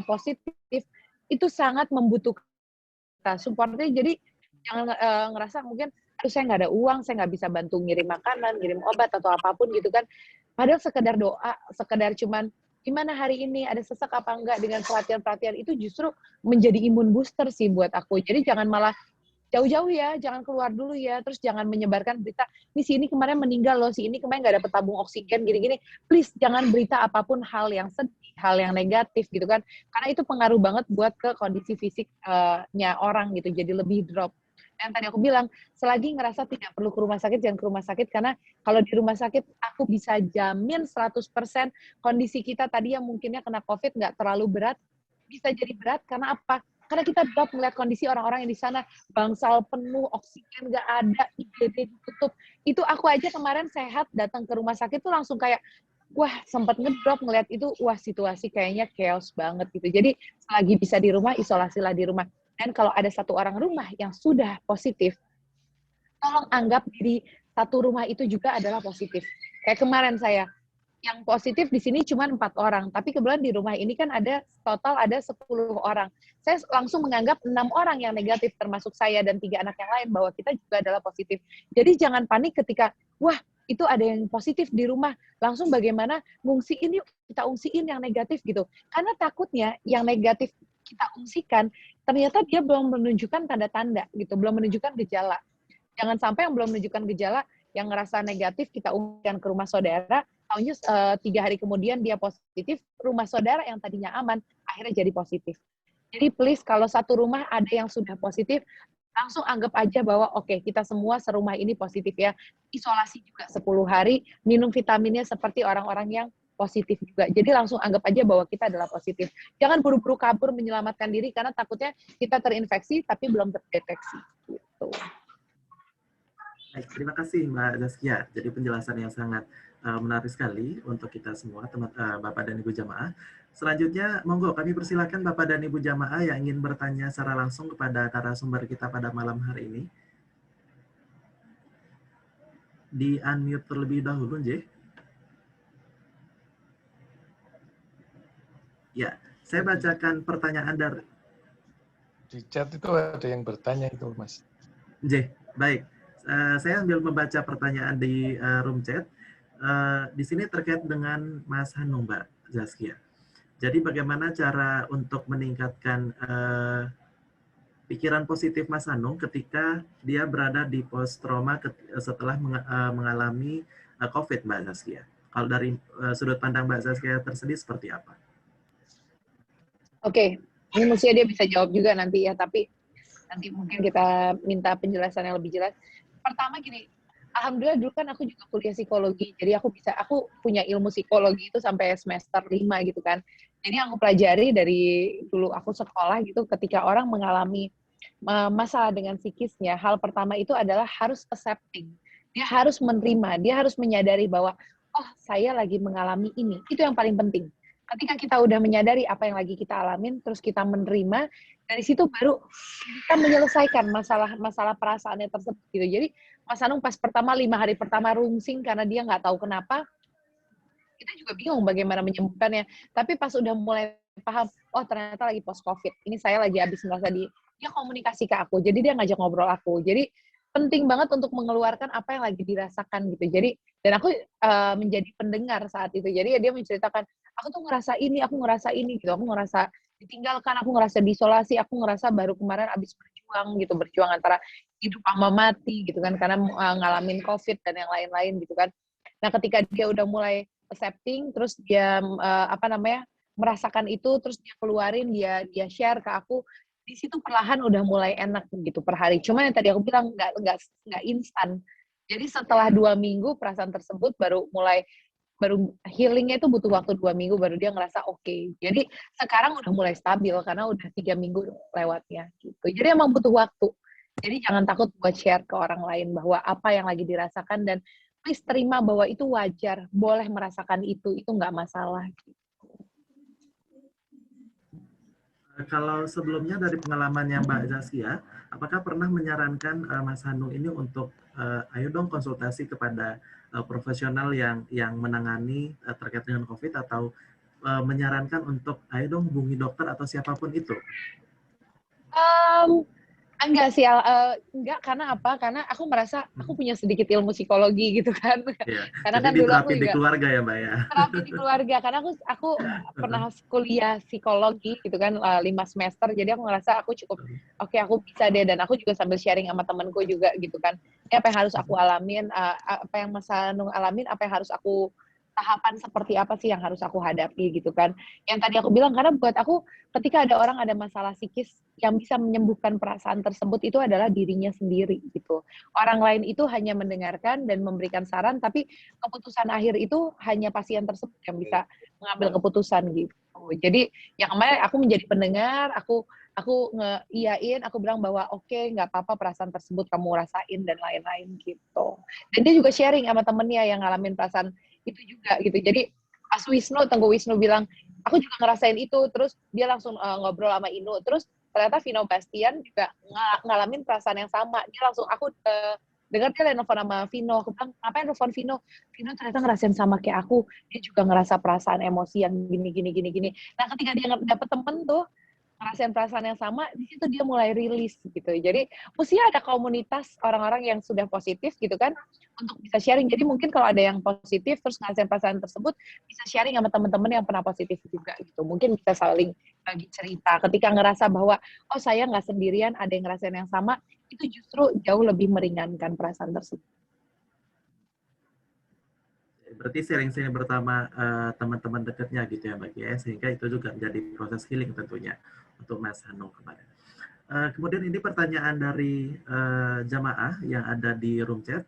positif, itu sangat membutuhkan supportnya. Jadi jangan ngerasa mungkin saya nggak ada uang, saya nggak bisa bantu ngirim makanan, ngirim obat atau apapun gitu kan. Padahal sekedar doa, sekedar cuman gimana hari ini, ada sesak apa enggak, dengan perhatian-perhatian itu justru menjadi imun booster sih buat aku. Jadi jangan malah jauh-jauh ya, jangan keluar dulu ya, terus jangan menyebarkan berita, si ini kemarin meninggal loh, si ini kemarin nggak dapet tabung oksigen, gini-gini. Please, jangan berita apapun hal yang sedih, hal yang negatif gitu kan. Karena itu pengaruh banget buat ke kondisi fisiknya orang gitu, jadi lebih drop. Yang tadi aku bilang, selagi ngerasa tidak perlu ke rumah sakit, jangan ke rumah sakit, karena kalau di rumah sakit, aku bisa jamin 100% kondisi kita tadi yang mungkinnya kena COVID nggak terlalu berat, bisa jadi berat, karena apa? Karena kita drop melihat kondisi orang-orang yang di sana, bangsal penuh, oksigen nggak ada, IGD ditutup. Itu aku aja kemarin sehat, datang ke rumah sakit tuh langsung kayak, wah sempat ngedrop ngelihat itu, wah situasi kayaknya chaos banget gitu. Jadi selagi bisa di rumah, isolasilah di rumah. Dan kalau ada satu orang rumah yang sudah positif, tolong anggap diri satu rumah itu juga adalah positif. Kayak kemarin saya, yang positif di sini cuma 4 orang, tapi kebetulan di rumah ini kan total ada 10 orang. Saya langsung menganggap 6 orang yang negatif, termasuk saya dan 3 anak yang lain, bahwa kita juga adalah positif. Jadi jangan panik ketika, wah itu ada yang positif di rumah, langsung bagaimana ngungsiin yuk, kita ungsiin yang negatif gitu. Karena takutnya yang negatif kita ungsikan, ternyata dia belum menunjukkan tanda-tanda gitu, belum menunjukkan gejala. Jangan sampai yang belum menunjukkan gejala, yang ngerasa negatif kita ungsikan ke rumah saudara, tahunya 3 hari kemudian dia positif, rumah saudara yang tadinya aman, akhirnya jadi positif. Jadi please, kalau satu rumah ada yang sudah positif, langsung anggap aja bahwa oke, kita semua serumah ini positif ya. Isolasi juga 10 hari, minum vitaminnya seperti orang-orang yang positif juga. Jadi langsung anggap aja bahwa kita adalah positif. Jangan buru-buru kabur menyelamatkan diri, karena takutnya kita terinfeksi tapi belum terdeteksi. Gitu. Baik, terima kasih Mbak Zaskia. Jadi penjelasan yang sangat menarik sekali untuk kita semua, Bapak dan Ibu jamaah. Selanjutnya, monggo kami persilakan Bapak dan Ibu jamaah yang ingin bertanya secara langsung kepada narasumber kita pada malam hari ini. Di unmute terlebih dahulu, J. Ya, saya bacakan pertanyaan dari... Di chat itu ada yang bertanya itu, Mas. J, baik. Saya ambil membaca pertanyaan di room chat. Di sini terkait dengan Mas Hanung, Mbak Zaskia. Jadi bagaimana cara untuk meningkatkan pikiran positif Mas Hanung ketika dia berada di post trauma setelah mengalami COVID, Mbak Zaskia? Kalau dari sudut pandang Mbak Zaskia tersendiri seperti apa? Oke, ini mestinya dia bisa jawab juga nanti ya, tapi nanti mungkin kita minta penjelasan yang lebih jelas. Pertama gini, alhamdulillah dulu kan aku juga kuliah psikologi, jadi aku punya ilmu psikologi itu sampai semester 5 gitu kan. Jadi aku pelajari dari dulu aku sekolah gitu, ketika orang mengalami masalah dengan psikisnya, hal pertama itu adalah harus accepting. Dia harus menerima, dia harus menyadari bahwa, oh saya lagi mengalami ini. Itu yang paling penting. Ketika kita udah menyadari apa yang lagi kita alamin, terus kita menerima, dari situ baru kita menyelesaikan masalah perasaannya tersebut gitu. Jadi Mas Hanung pas 5 hari pertama rungsing karena dia nggak tahu kenapa, kita juga bingung bagaimana menyembuhkannya. Tapi pas udah mulai paham, oh ternyata lagi post COVID, ini saya lagi habis merasa dia komunikasi ke aku, jadi dia ngajak ngobrol aku. Jadi penting banget untuk mengeluarkan apa yang lagi dirasakan gitu. Jadi dan aku menjadi pendengar saat itu. Jadi dia menceritakan, aku tuh ngerasa ini gitu. Aku ngerasa ditinggalkan, aku ngerasa diisolasi, aku ngerasa baru kemarin abis berjuang antara hidup sama mati gitu kan, karena ngalamin COVID dan yang lain-lain gitu kan. Nah ketika dia udah mulai accepting, terus dia merasakan itu, terus dia keluarin, dia share ke aku, di situ perlahan udah mulai enak gitu per hari. Cuma yang tadi aku bilang nggak instan. Jadi setelah 2 minggu perasaan tersebut baru healingnya itu butuh waktu 2 minggu baru dia ngerasa oke. Jadi sekarang udah mulai stabil karena udah 3 minggu lewatnya gitu. Jadi emang butuh waktu. Jadi jangan takut buat share ke orang lain bahwa apa yang lagi dirasakan, dan please terima bahwa itu wajar, boleh merasakan itu nggak masalah. Gitu. Kalau sebelumnya dari pengalamannya Mbak Zaskia, apakah pernah menyarankan Mas Hanung ini untuk ayo dong konsultasi kepada profesional yang menangani terkait dengan COVID, atau menyarankan untuk ayo dong hubungi dokter atau siapapun itu? Enggak sih, enggak, karena apa? Karena aku merasa aku punya sedikit ilmu psikologi gitu kan. Iya. Karena Jadi kan dulu aku di keluarga ya Mbak ya? terapi di keluarga, karena aku pernah kuliah psikologi gitu kan 5 semester, jadi aku ngerasa aku cukup oke, aku bisa deh, dan aku juga sambil sharing sama temanku juga gitu kan. Ini apa yang harus aku alamin, apa yang Mas Hanung alamin, apa yang harus aku tahapan seperti apa sih yang harus aku hadapi gitu kan. Yang tadi aku bilang, karena buat aku ketika ada orang ada masalah psikis, yang bisa menyembuhkan perasaan tersebut itu adalah dirinya sendiri gitu. Orang lain itu hanya mendengarkan dan memberikan saran, tapi keputusan akhir itu hanya pasien tersebut yang bisa mengambil keputusan gitu. Jadi yang kemarin aku menjadi pendengar, aku ngeiyain, aku bilang bahwa oke, nggak apa-apa perasaan tersebut kamu rasain dan lain-lain gitu. Dan dia juga sharing sama temennya yang ngalamin perasaan itu juga gitu. Jadi pas Tengku Wisnu bilang, aku juga ngerasain itu, terus dia langsung ngobrol sama Inu, terus ternyata Vino Bastian juga ngalamin perasaan yang sama. Dia langsung, aku Dengar dia nelfon sama Vino, aku bilang, ngapain nelfon Vino? Vino ternyata ngerasain sama kayak aku, dia juga ngerasa perasaan emosi yang gini. Nah ketika dia dapet temen tuh, ngerasain perasaan yang sama, di situ dia mulai rilis gitu. Jadi mesti ada komunitas orang-orang yang sudah positif gitu kan, untuk bisa sharing. Jadi mungkin kalau ada yang positif terus ngerasain perasaan tersebut, bisa sharing sama teman-teman yang pernah positif juga gitu. Mungkin bisa saling bagi cerita. Ketika ngerasa bahwa oh saya nggak sendirian, ada yang ngerasain yang sama, itu justru jauh lebih meringankan perasaan tersebut. Berarti sharing-sharing pertama teman-teman dekatnya gitu ya Mbak Kia, sehingga itu juga menjadi proses healing tentunya untuk Mas Hanung kemarin. Kemudian ini pertanyaan dari jamaah yang ada di room chat.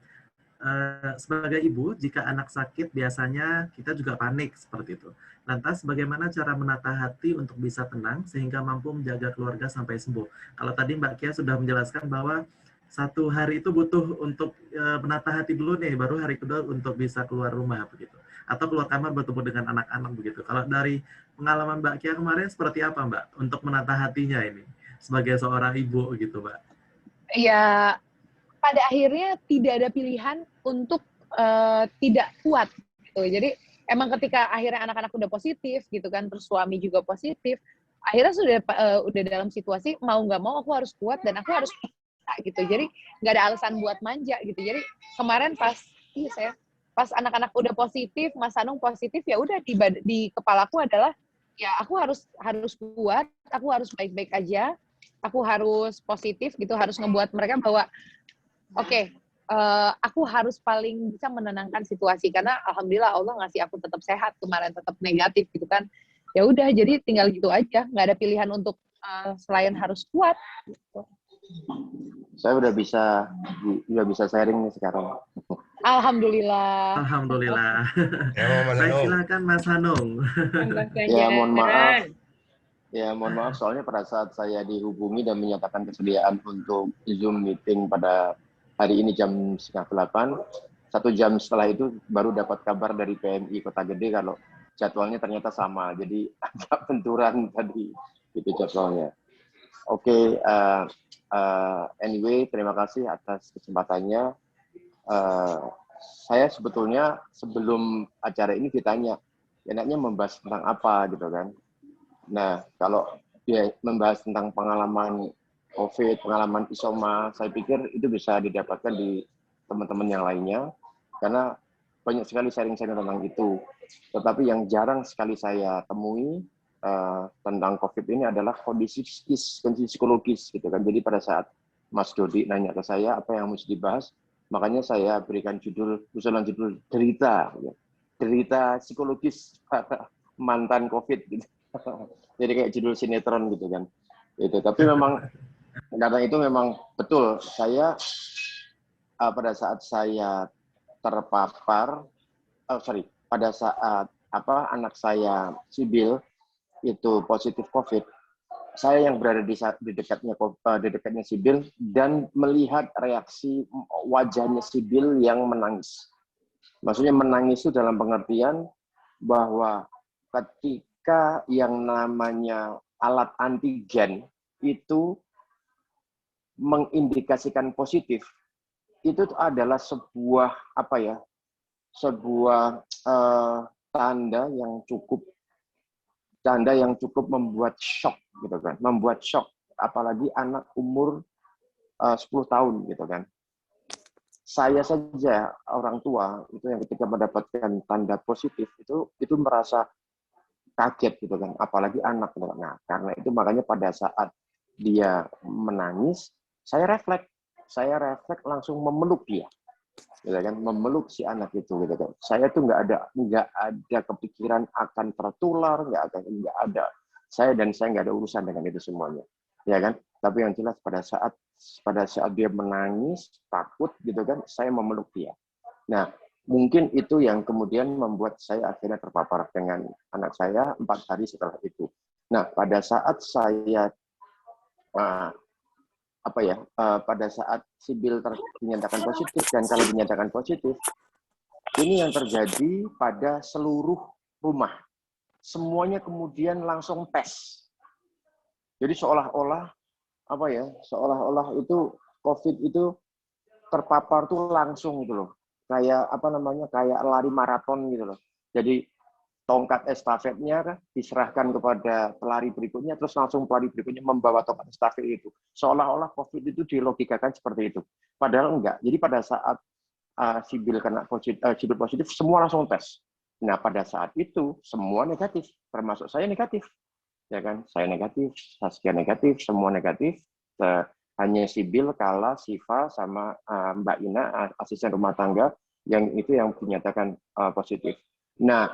Sebagai ibu, jika anak sakit biasanya kita juga panik seperti itu. Lantas bagaimana cara menata hati untuk bisa tenang sehingga mampu menjaga keluarga sampai sembuh? Kalau tadi Mbak Kia sudah menjelaskan bahwa 1 hari itu butuh untuk menata hati dulu nih, baru hari kedua untuk bisa keluar rumah begitu. Atau keluar kamar bertemu dengan anak-anak begitu. Kalau dari pengalaman Mbak Kia kemarin seperti apa Mbak untuk menata hatinya ini sebagai seorang ibu gitu Mbak? Ya, pada akhirnya tidak ada pilihan untuk tidak kuat gitu. Jadi emang ketika akhirnya anak-anak udah positif gitu kan, terus suami juga positif, akhirnya udah dalam situasi mau nggak mau aku harus kuat dan aku harus gitu. Jadi nggak ada alasan buat manja gitu. Jadi kemarin pas anak-anak udah positif, Mas Hanung positif, ya udah di kepalaku adalah ya aku harus kuat, aku harus baik-baik aja, aku harus positif gitu, harus ngebuat mereka bahwa oke, aku harus paling bisa menenangkan situasi karena alhamdulillah Allah ngasih aku tetap sehat kemarin, tetap negatif gitu kan. Ya udah, jadi tinggal gitu aja, nggak ada pilihan untuk selain harus kuat. Gitu. Saya udah bisa sharing nih sekarang. Alhamdulillah. Alhamdulillah. Ya, Baik, silakan Mas Hanung. Ya, mohon maaf soalnya pada saat saya dihubungi dan menyatakan kesediaan untuk Zoom meeting pada hari ini jam 7:30, 1 jam setelah itu baru dapat kabar dari PMI Kota Gede kalau jadwalnya ternyata sama. Jadi agak benturan tadi itu jadwalnya. Oke, anyway, terima kasih atas kesempatannya. Saya sebetulnya sebelum acara ini ditanya, enaknya membahas tentang apa gitu kan. Nah, kalau dia membahas tentang pengalaman COVID, pengalaman isoma, saya pikir itu bisa didapatkan di teman-teman yang lainnya, karena banyak sekali sharing-sharing tentang itu. Tetapi yang jarang sekali saya temui tentang COVID ini adalah kondisi psikologis gitu kan. Jadi pada saat Mas Dodi nanya ke saya apa yang mesti dibahas, makanya saya berikan usulan judul derita, ya. Derita psikologis mantan COVID gitu. Jadi kayak judul sinetron gitu kan. Itu. Tapi memang karena itu memang betul saya pada saat saya terpapar, pada saat anak saya Sibil itu positif COVID, saya yang berada di dekatnya Sibil dan melihat reaksi wajahnya Sibil yang menangis. Maksudnya menangis itu dalam pengertian bahwa ketika yang namanya alat antigen itu mengindikasikan positif, itu adalah sebuah tanda yang cukup membuat shock gitu kan, apalagi anak umur 10 tahun gitu kan. Saya saja orang tua itu yang ketika mendapatkan tanda positif itu merasa kaget gitu kan, apalagi anak. Nah, karena itu makanya pada saat dia menangis, saya refleks langsung memeluk dia. Gitu kan, memeluk si anak itu gitu kan. Saya tuh nggak ada kepikiran akan tertular, nggak ada. Saya nggak ada urusan dengan itu semuanya, ya kan. Tapi yang jelas pada saat dia menangis takut gitu kan, saya memeluk dia. Nah, mungkin itu yang kemudian membuat saya akhirnya terpapar dengan anak saya 4 hari setelah itu. Nah, pada saat saya pada saat Sibil dinyatakan positif dan kalau dinyatakan positif, ini yang terjadi pada seluruh rumah. Semuanya kemudian langsung tes. Jadi seolah-olah itu COVID itu terpapar tuh langsung gitu loh. Kayak apa namanya? Kayak lari maraton gitu loh. Jadi tongkat estafetnya kan diserahkan kepada pelari berikutnya, terus langsung pelari berikutnya membawa tongkat estafet itu. Seolah-olah COVID itu dilogikakan seperti itu. Padahal enggak. Jadi pada saat Sibil kena positif, semua langsung tes. Nah, pada saat itu semua negatif, termasuk saya negatif. Ya kan? Saya negatif, Saskia negatif, semua negatif. Hanya Sibil, Kala, Siva, sama Mbak Ina, asisten rumah tangga, yang itu yang dinyatakan positif. Nah,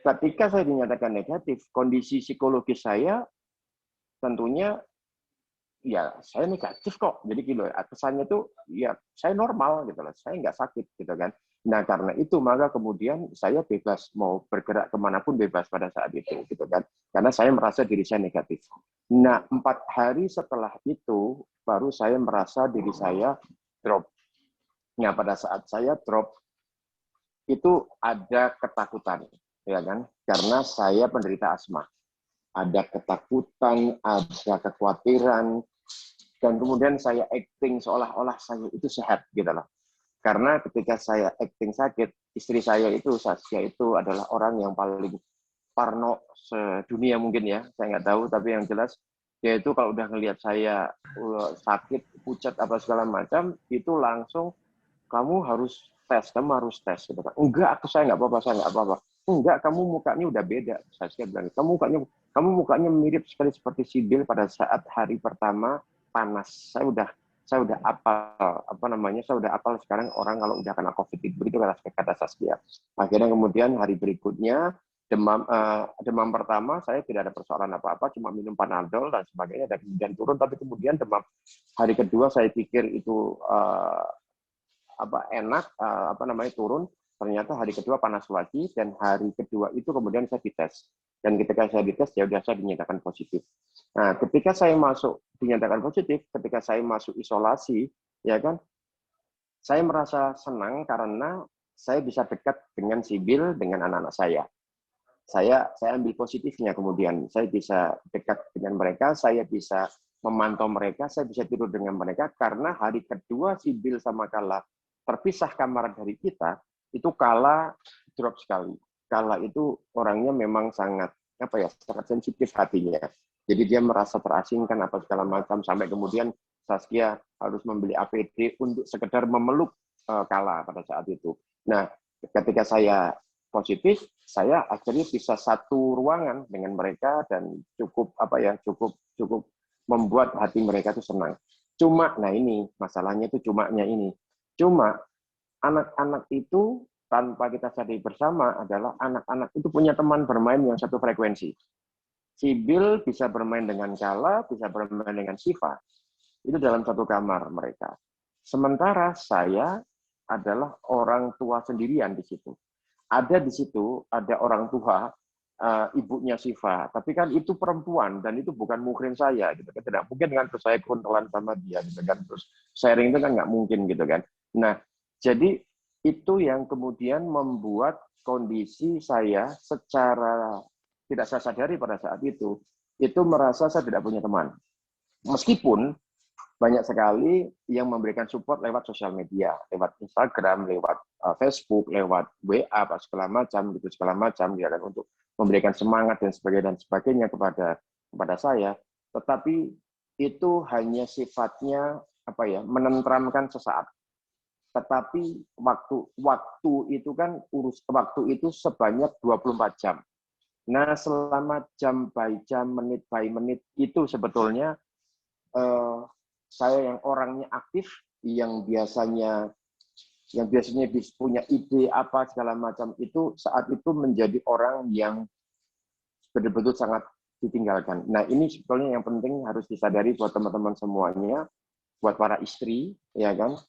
ketika saya dinyatakan negatif, kondisi psikologis saya tentunya ya saya negatif kok. Jadi gitu, kesannya tuh ya saya normal gitu loh, saya nggak sakit gitu kan. Nah karena itu maka kemudian saya bebas mau bergerak kemanapun bebas pada saat itu gitu kan. Karena saya merasa diri saya negatif. Nah 4 hari setelah itu baru saya merasa diri saya drop. Nah pada saat saya drop itu ada ketakutan, ya kan? Karena saya penderita asma. Ada ketakutan, ada kekhawatiran, dan kemudian saya acting seolah-olah saya itu sehat gitu loh. Karena ketika saya acting sakit, istri saya itu, Saskia itu adalah orang yang paling parno sedunia mungkin ya, saya nggak tahu, tapi yang jelas dia itu kalau udah ngelihat saya sakit, pucat apa segala macam, itu langsung kamu harus tes, kamu harus tes. Gitu kan. Enggak, saya nggak apa-apa, saya nggak apa-apa. Enggak, kamu mukanya udah beda. Saskia bilang, kamu mukanya mirip sekali seperti Sibil pada saat hari pertama panas. Saya udah apal, saya udah apal sekarang orang kalau udah kena COVID begitu kata Saskia. Akhirnya kemudian hari berikutnya demam pertama saya tidak ada persoalan apa-apa, cuma minum Panadol dan sebagainya dan kemudian turun, tapi kemudian demam hari kedua saya pikir itu enak turun, ternyata hari kedua panas lagi dan hari kedua itu kemudian saya dites. Dan ketika saya dites ya udah saya dinyatakan positif. Nah, ketika saya dinyatakan positif, ketika saya masuk isolasi, ya kan, saya merasa senang karena saya bisa dekat dengan Sibil, dengan anak-anak saya. Saya ambil positifnya kemudian. Saya bisa dekat dengan mereka, saya bisa memantau mereka, saya bisa tidur dengan mereka karena hari kedua Sibil sama Kala terpisah kamar dari kita, itu Kala drop sekali. Kala itu orangnya memang sangat sangat sensitif hatinya. Jadi dia merasa terasingkan apa segala macam sampai kemudian Saskia harus membeli APD untuk sekedar memeluk Kala pada saat itu. Nah, ketika saya positif, saya akhirnya bisa satu ruangan dengan mereka dan cukup membuat hati mereka itu senang. Cuma, nah ini masalahnya itu cuma anak-anak itu tanpa kita sadari bersama adalah anak-anak itu punya teman bermain yang satu frekuensi. Sibil bisa bermain dengan Kala, bisa bermain dengan Siva. Itu dalam satu kamar mereka. Sementara saya adalah orang tua sendirian di situ. Ada di situ, ada orang tua, ibunya Siva. Tapi kan itu perempuan dan itu bukan muhrim saya. Gitu. Tidak mungkin kan terus saya kuntelan sama dia. Gitu kan. Terus sharing itu kan nggak mungkin gitu kan. Nah, jadi itu yang kemudian membuat kondisi saya secara tidak saya sadari pada saat itu merasa saya tidak punya teman. Meskipun banyak sekali yang memberikan support lewat sosial media, lewat Instagram, lewat Facebook, lewat WA, segala macam, ya kan, untuk memberikan semangat dan sebagainya kepada saya. Tetapi itu hanya sifatnya menenteramkan sesaat. Tetapi waktu itu kan waktu itu sebanyak 24 jam. Nah, selama jam by jam, menit by menit itu sebetulnya saya yang orangnya aktif, yang biasanya punya ide apa segala macam itu saat itu menjadi orang yang betul-betul sangat ditinggalkan. Nah, ini sebetulnya yang penting harus disadari buat teman-teman semuanya, buat para istri, ya kan.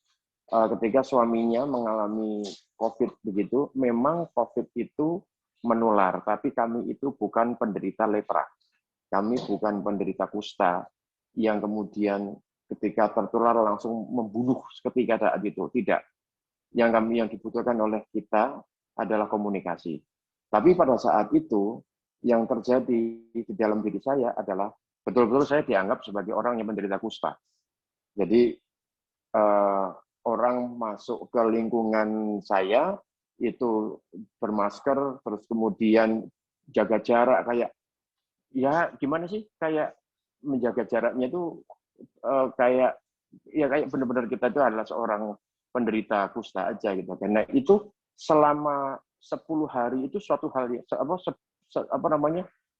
Ketika suaminya mengalami COVID begitu, memang COVID itu menular, tapi kami itu bukan penderita lepra. Kami bukan penderita kusta yang kemudian ketika tertular langsung membunuh seketika saat itu. Tidak. Yang dibutuhkan oleh kita adalah komunikasi. Tapi pada saat itu, yang terjadi di dalam diri saya adalah betul-betul saya dianggap sebagai orang yang menderita kusta. Jadi, orang masuk ke lingkungan saya itu bermasker, terus kemudian jaga jarak, kayak ya gimana sih, kayak menjaga jaraknya itu kayak ya kayak benar-benar kita itu adalah seorang penderita kusta aja gitu. Karena itu selama 10 hari itu suatu hal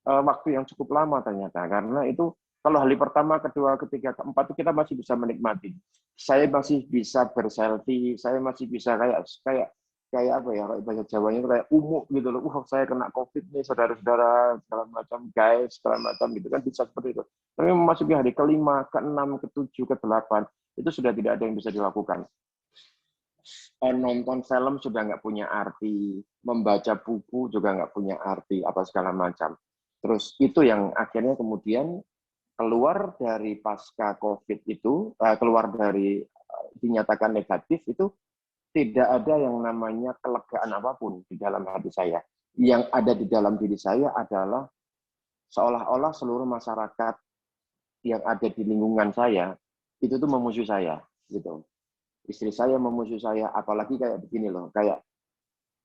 waktu yang cukup lama ternyata. Karena itu kalau hari pertama, kedua, ketiga, keempat itu kita masih bisa menikmati. Saya masih bisa berselfie, saya masih bisa kayak apa ya, kayak bahasa Jawanya itu kayak umuk gitu loh. Saya kena COVID nih, saudara-saudara, segala macam, guys, segala macam gitu kan, bisa seperti itu. Tapi memasuki hari kelima, keenam, ketujuh, kedelapan, itu sudah tidak ada yang bisa dilakukan. Nonton film sudah nggak punya arti, membaca buku juga nggak punya arti, apa segala macam. Terus itu yang akhirnya kemudian keluar dari pasca COVID itu, keluar dari dinyatakan negatif itu, tidak ada yang namanya kelegaan apapun di dalam hati saya. Yang ada di dalam diri saya adalah seolah-olah seluruh masyarakat yang ada di lingkungan saya itu tuh memusuhi saya, gitu. Istri saya memusuhi saya, apalagi kayak begini loh, kayak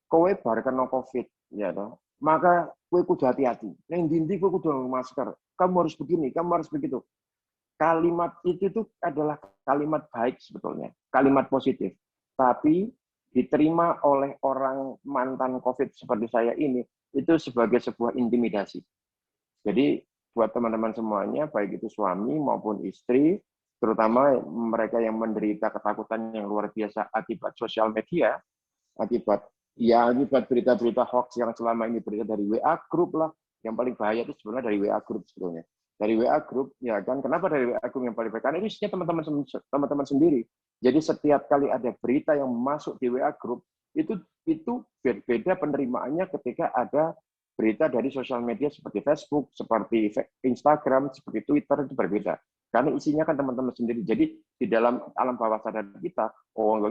kowe bar kena COVID, ya toh, maka kowe kudu hati-hati. Neng dindi kowe kudu masker. Kamu harus begini, kamu harus begitu. Kalimat itu tuh adalah kalimat baik sebetulnya, kalimat positif. Tapi diterima oleh orang mantan COVID seperti saya ini, itu sebagai sebuah intimidasi. Jadi buat teman-teman semuanya, baik itu suami maupun istri, terutama mereka yang menderita ketakutan yang luar biasa akibat sosial media, akibat berita-berita hoax yang selama ini berita dari WA Group lah, yang paling bahaya itu sebenarnya dari WA Group sebetulnya. Dari WA Group, ya kan, kenapa dari WA Group yang paling bahaya? Karena itu isinya teman-teman sendiri. Jadi setiap kali ada berita yang masuk di WA Group, itu berbeda penerimaannya ketika ada berita dari sosial media seperti Facebook, seperti Instagram, seperti Twitter, itu berbeda. Karena isinya kan teman-teman sendiri. Jadi di dalam alam bawah sadar kita,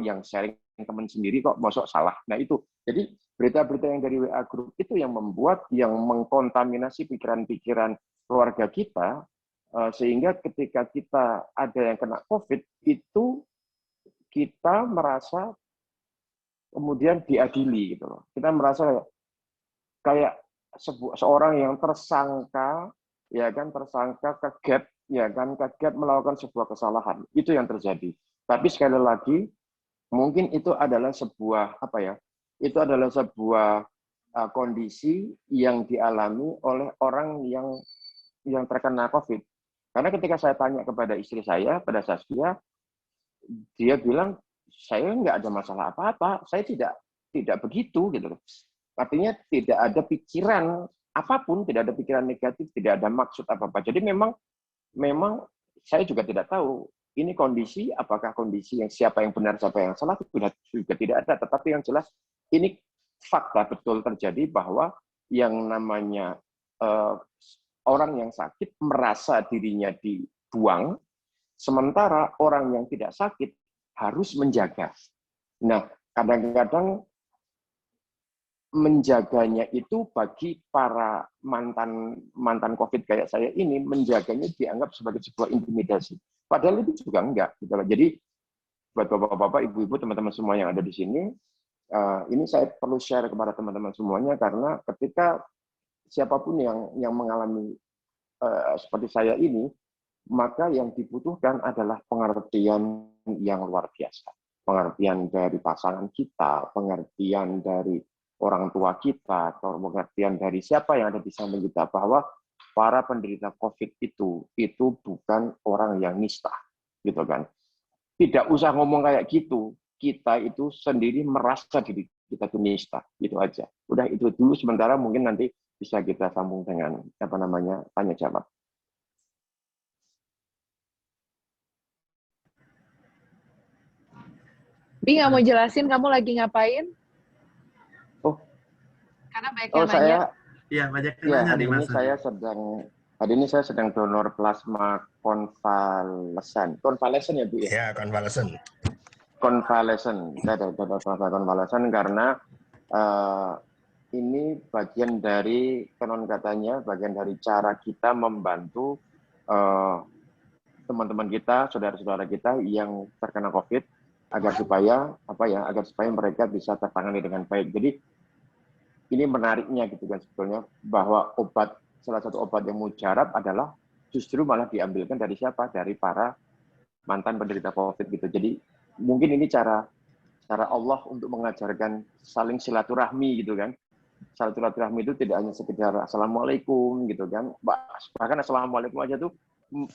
yang sharing teman sendiri kok masuk salah. Nah itu. Jadi berita-berita yang dari WA Group itu yang membuat, yang mengkontaminasi pikiran-pikiran keluarga kita, sehingga ketika kita ada yang kena COVID, itu kita merasa kemudian diadili gitu loh. Kita merasa kayak seorang yang tersangka, ya kan, kaget melakukan sebuah kesalahan. Itu yang terjadi. Tapi sekali lagi, mungkin itu adalah sebuah kondisi yang dialami oleh orang yang terkena COVID. Karena ketika saya tanya kepada istri saya, pada Saskia, dia bilang, saya nggak ada masalah apa-apa, saya tidak begitu gitu loh. Artinya tidak ada pikiran apapun, tidak ada pikiran negatif, tidak ada maksud apa-apa. Jadi memang saya juga tidak tahu ini kondisi, apakah kondisi yang siapa yang benar, siapa yang salah, juga tidak ada. Tetapi yang jelas ini fakta betul terjadi bahwa yang namanya orang yang sakit merasa dirinya dibuang, sementara orang yang tidak sakit harus menjaga. Nah, kadang-kadang menjaganya itu bagi para mantan COVID kayak saya ini, menjaganya dianggap sebagai sebuah intimidasi. Padahal itu juga enggak. Gitu. Jadi buat bapak-bapak, ibu-ibu, teman-teman semua yang ada di sini, ini saya perlu share kepada teman-teman semuanya, karena ketika siapapun yang mengalami seperti saya ini, maka yang dibutuhkan adalah pengertian yang luar biasa. Pengertian dari pasangan kita, pengertian dari orang tua kita, atau pengertian dari siapa yang ada di samping kita, bahwa para penderita COVID itu bukan orang yang nista, gitu kan. Tidak usah ngomong kayak gitu, kita itu sendiri merasa diri kita itu nista, gitu aja. Udah itu dulu sementara, mungkin nanti bisa kita sambung dengan tanya jawab. Bi nggak mau jelasin kamu lagi ngapain? Oh, karena banyak yang nanya. Iya, banyak yang nanya nih Mas. Hari ini saya sedang donor plasma konvalesen ya Bu ya? Ya, konvalesen. Saya donor plasma konvalesen karena ini bagian dari, konon katanya, bagian dari cara kita membantu teman-teman kita, saudara-saudara kita yang terkena COVID, agar supaya mereka bisa tertangani dengan baik. Jadi ini menariknya gitu kan sebetulnya, bahwa salah satu obat yang mujarab adalah justru malah diambilkan dari siapa? Dari para mantan penderita COVID gitu. Jadi mungkin ini cara Allah untuk mengajarkan saling silaturahmi gitu kan. Silaturahmi itu tidak hanya sekedar assalamualaikum gitu kan. Bahkan assalamualaikum aja tuh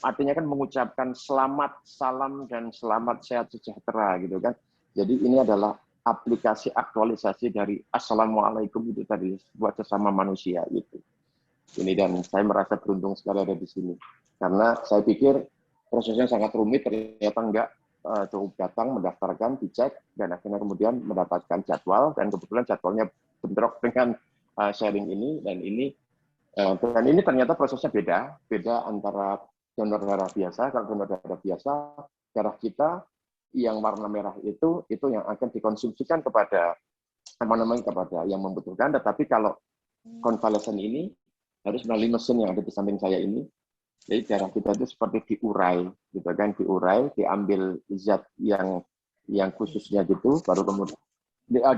artinya kan mengucapkan selamat, salam, dan selamat sehat sejahtera gitu kan. Jadi ini adalah aplikasi aktualisasi dari assalamualaikum itu tadi buat sesama manusia gitu. Ini, dan saya merasa beruntung sekali ada di sini. Karena saya pikir prosesnya sangat rumit, ternyata enggak. Cukup datang, mendaftarkan, dicek, dan akhirnya kemudian mendapatkan jadwal, dan kebetulan jadwalnya bentrok dengan sharing ini, dan ini ternyata prosesnya beda antara donor darah biasa. Kalau donor darah biasa, darah kita yang warna merah itu yang akan dikonsumsikan kepada kepada yang membutuhkan. Tetapi kalau konvalesen ini harus melalui mesin yang ada di samping saya ini. Jadi darah kita itu seperti diurai, gitu kan, diambil zat yang khususnya gitu, baru kemudian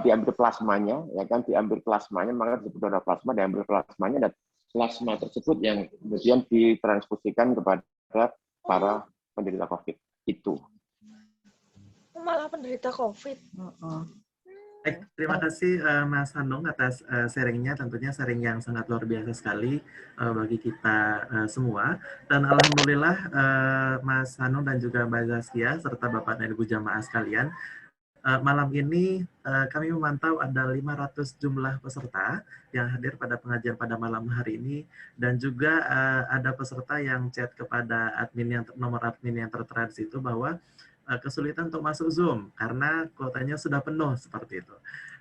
diambil plasmanya, ya kan, maka disebut darah plasma, diambil plasmanya, dan plasma tersebut yang kemudian ditransfusikan kepada para penderita COVID itu. Malah penderita COVID. Baik, terima kasih Mas Hanung atas sharingnya, tentunya sharing yang sangat luar biasa sekali bagi kita semua. Dan alhamdulillah Mas Hanung dan juga Mbak Zaskia serta Bapak dan Ibu jamaah sekalian, malam ini kami memantau ada 500 jumlah peserta yang hadir pada pengajian pada malam hari ini, dan juga ada peserta yang chat kepada nomor admin yang tertera di situ bahwa kesulitan untuk masuk Zoom karena kuotanya sudah penuh seperti itu.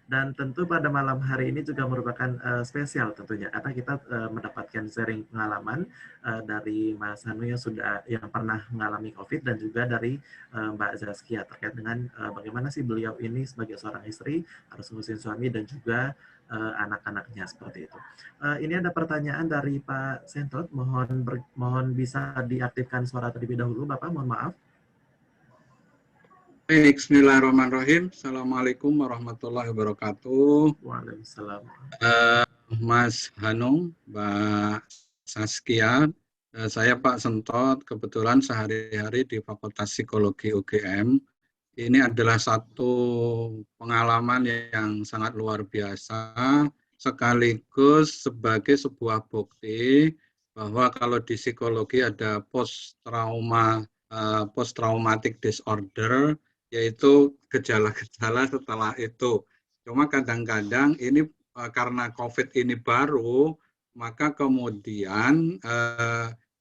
Dan tentu pada malam hari ini juga merupakan spesial tentunya, karena kita mendapatkan sharing pengalaman dari Mas Hanu yang pernah mengalami COVID, dan juga dari Mbak Zaskia terkait dengan bagaimana sih beliau ini sebagai seorang istri harus ngurusin suami dan juga anak-anaknya seperti itu. Ini ada pertanyaan dari Pak Sentot, mohon bisa diaktifkan suara terlebih dahulu, Bapak, mohon maaf. Bismillahirrahmanirrahim. Assalamualaikum warahmatullahi wabarakatuh. Waalaikumsalam. Mas Hanung, Mbak Saskia, saya Pak Sentot, kebetulan sehari-hari di Fakultas Psikologi UGM. Ini adalah satu pengalaman yang sangat luar biasa, sekaligus sebagai sebuah bukti bahwa kalau di psikologi ada post-traumatic disorder, yaitu gejala-gejala setelah itu. Cuma kadang-kadang ini karena COVID ini baru, maka kemudian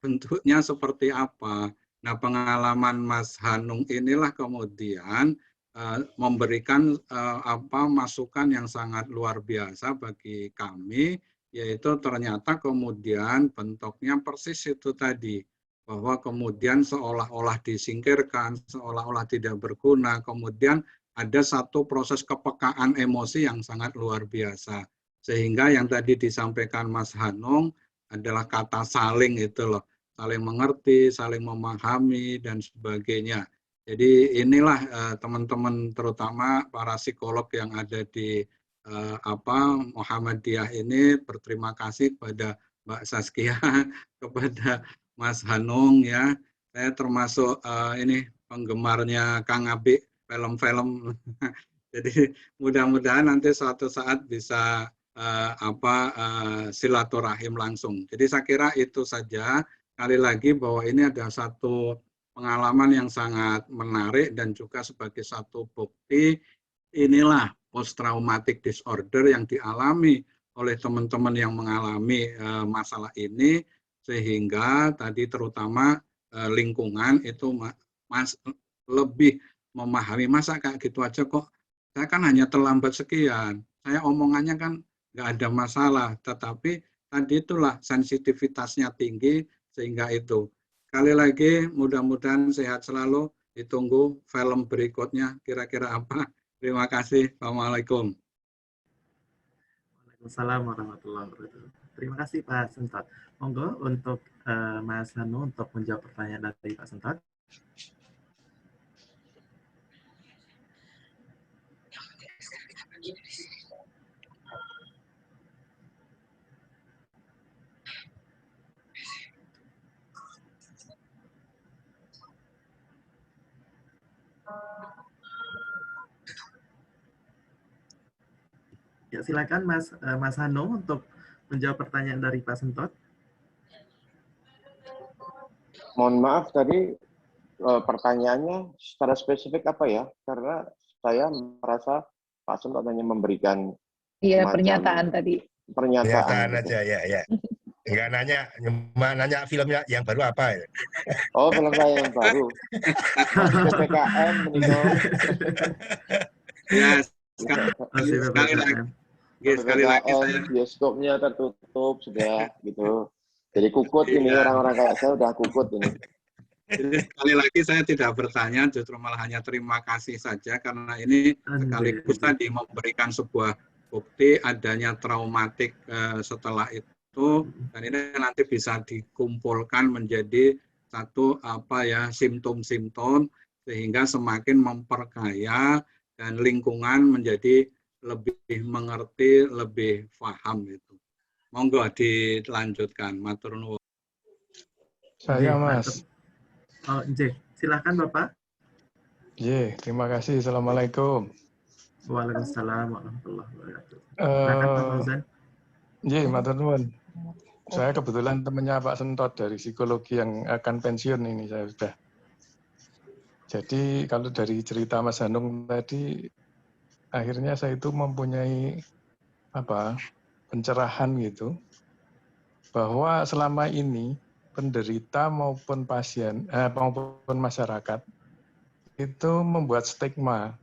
bentuknya seperti apa. Nah, pengalaman Mas Hanung inilah kemudian memberikan masukan yang sangat luar biasa bagi kami, yaitu ternyata kemudian bentuknya persis itu tadi, bahwa kemudian seolah-olah disingkirkan, seolah-olah tidak berguna, kemudian ada satu proses kepekaan emosi yang sangat luar biasa. Sehingga yang tadi disampaikan Mas Hanung adalah kata saling itu loh, saling mengerti, saling memahami, dan sebagainya. Jadi inilah teman-teman, terutama para psikolog yang ada di Muhammadiyah ini, berterima kasih kepada Mbak Saskia, kepada Mas Hanung ya. Saya termasuk ini penggemarnya Kang Abi, film-film. Jadi mudah-mudahan nanti suatu saat bisa silaturahim langsung. Jadi saya kira itu saja. Sekali lagi bahwa ini ada satu pengalaman yang sangat menarik, dan juga sebagai satu bukti inilah post-traumatic disorder yang dialami oleh teman-teman yang mengalami masalah ini, sehingga tadi terutama lingkungan itu lebih memahami, masa kayak gitu aja kok, saya kan hanya terlambat sekian, saya omongannya kan nggak ada masalah, tetapi tadi itulah sensitivitasnya tinggi, sehingga itu. Sekali lagi mudah-mudahan sehat selalu, ditunggu film berikutnya kira-kira apa. Terima kasih. Assalamualaikum. Waalaikumsalam warahmatullahi wabarakatuh. Terima kasih Pak Sentot. Monggo untuk Mas Hanu untuk menjawab pertanyaan dari Pak Sentot. Ya, silakan Mas Hanung untuk menjawab pertanyaan dari Pak Sentot. Mohon maaf tadi pertanyaannya secara spesifik apa ya? Karena saya merasa Pak Sentot hanya memberikan Iya, semacam pernyataan tadi. pernyataan gitu. aja, ya. Enggak nanya, cuma nanya filmnya yang baru apa ya? Oh, film saya yang baru. PPKM menino. Ya, sekali lagi saya bioskopnya tertutup sudah gitu. Jadi kukut ini orang-orang kayak saya udah kukut ini. Jadi sekali lagi saya tidak bertanya, justru malah hanya terima kasih saja karena ini sekaligus tadi memberikan sebuah bukti adanya traumatik setelah itu, dan ini nanti bisa dikumpulkan menjadi satu simptom-simptom sehingga semakin memperkaya dan lingkungan menjadi lebih mengerti, lebih paham itu. Monggo dilanjutkan, matur nuwun. Saya Mas. Oh, silakan Bapak. Terima kasih. Assalamualaikum. Waalaikumsalam warahmatullahi wabarakatuh. Silakan Pak Fauzan. Matur nuwun. Saya kebetulan temannya Pak Sentot dari psikologi yang akan pensiun ini saya sudah. Jadi kalau dari cerita Mas Hanung tadi, akhirnya saya itu mempunyai pencerahan gitu, bahwa selama ini penderita maupun pasien maupun masyarakat itu membuat stigma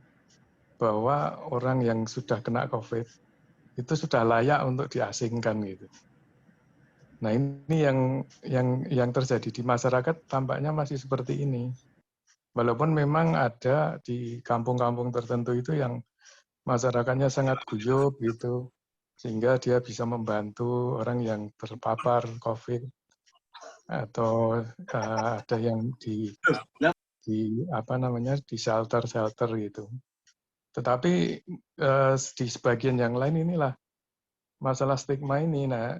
bahwa orang yang sudah kena COVID itu sudah layak untuk diasingkan gitu. Nah, ini yang terjadi di masyarakat tampaknya masih seperti ini. Walaupun memang ada di kampung-kampung tertentu itu yang masyarakatnya sangat guyup gitu, sehingga dia bisa membantu orang yang terpapar COVID, atau ada yang di shelter gitu. Tetapi di sebagian yang lain inilah masalah stigma ini. Nah,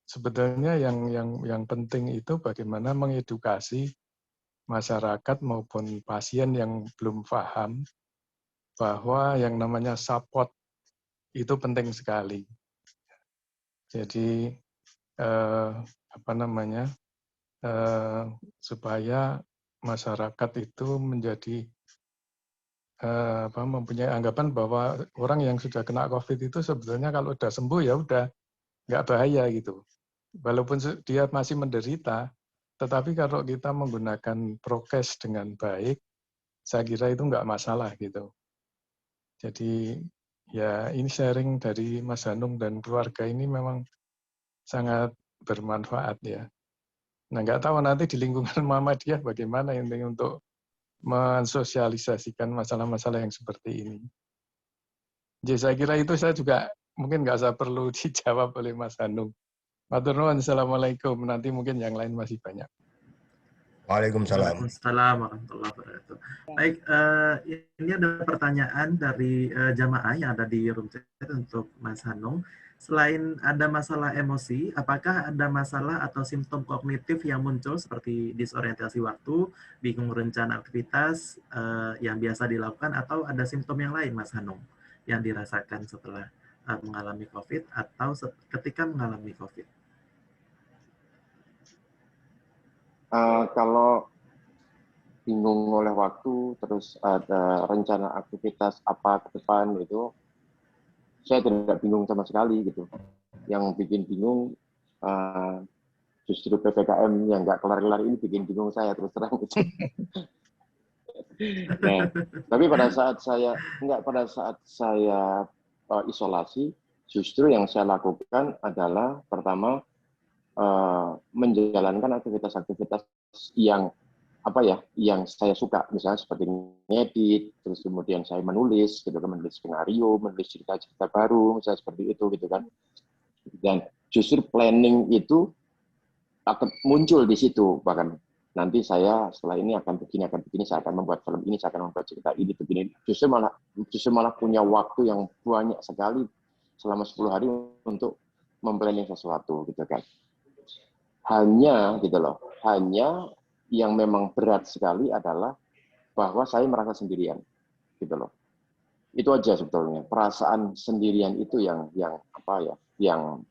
sebetulnya yang penting itu bagaimana mengedukasi masyarakat maupun pasien yang belum paham bahwa yang namanya support itu penting sekali. Jadi supaya masyarakat itu menjadi mempunyai anggapan bahwa orang yang sudah kena COVID itu sebetulnya kalau udah sembuh ya udah nggak bahaya gitu. Walaupun dia masih menderita, tetapi kalau kita menggunakan prokes dengan baik, saya kira itu nggak masalah gitu. Jadi ya ini sharing dari Mas Hanung dan keluarga ini memang sangat bermanfaat ya. Nah, nggak tahu nanti di lingkungan Muhammadiyah bagaimana ini untuk mensosialisasikan masalah-masalah yang seperti ini. Jadi saya kira itu saya juga mungkin nggak usah perlu dijawab oleh Mas Hanung. Matur nuwun, assalamualaikum. Nanti mungkin yang lain masih banyak. Waalaikumsalam. Waalaikumsalam warahmatullahi wabarakatuh. Baik, ini ada pertanyaan dari jamaah yang ada di room chat untuk Mas Hanung. Selain ada masalah emosi, apakah ada masalah atau simptom kognitif yang muncul seperti disorientasi waktu, bingung rencana aktivitas yang biasa dilakukan, atau ada simptom yang lain, Mas Hanung, yang dirasakan setelah mengalami COVID atau ketika mengalami COVID? Kalau bingung oleh waktu, terus ada rencana aktivitas apa ke depan itu, saya tidak bingung sama sekali gitu. Yang bikin bingung justru PPKM yang nggak kelar-kelar ini bikin bingung saya terus terang gitu. Nah, tapi pada saat saya isolasi, justru yang saya lakukan adalah pertama menjalankan aktivitas-aktivitas yang yang saya suka, misalnya seperti ngedit, terus kemudian saya menulis, gitu kan, menulis skenario, menulis cerita-cerita baru, misalnya seperti itu, gitu kan. Dan justru planning itu akan muncul di situ, bahkan nanti saya setelah ini akan begini, saya akan membuat film ini, saya akan membuat cerita ini, begini. Justru malah punya waktu yang banyak sekali selama 10 hari untuk memplanning sesuatu, gitu kan. Hanya yang memang berat sekali adalah bahwa saya merasa sendirian, gitu loh. Itu aja sebetulnya. Perasaan sendirian itu yang apa ya, yang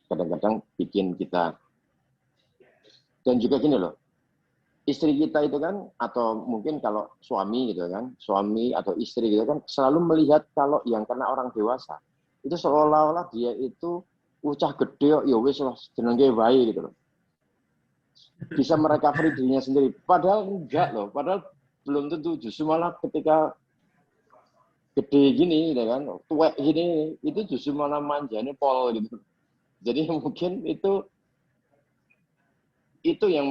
kadang-kadang bikin kita. Dan juga gini loh, istri kita itu kan, atau mungkin kalau suami gitu kan, suami atau istri gitu kan, selalu melihat kalau yang kena orang dewasa, itu seolah-olah dia itu ucah gede, ya wis lah, jenenge wae gitu loh. Bisa merecovery dirinya sendiri. Padahal enggak loh, padahal belum tentu, justru malah ketika gede gini, gitu kan, tuwek gini, itu justru malah manjane pol gitu. Jadi mungkin itu yang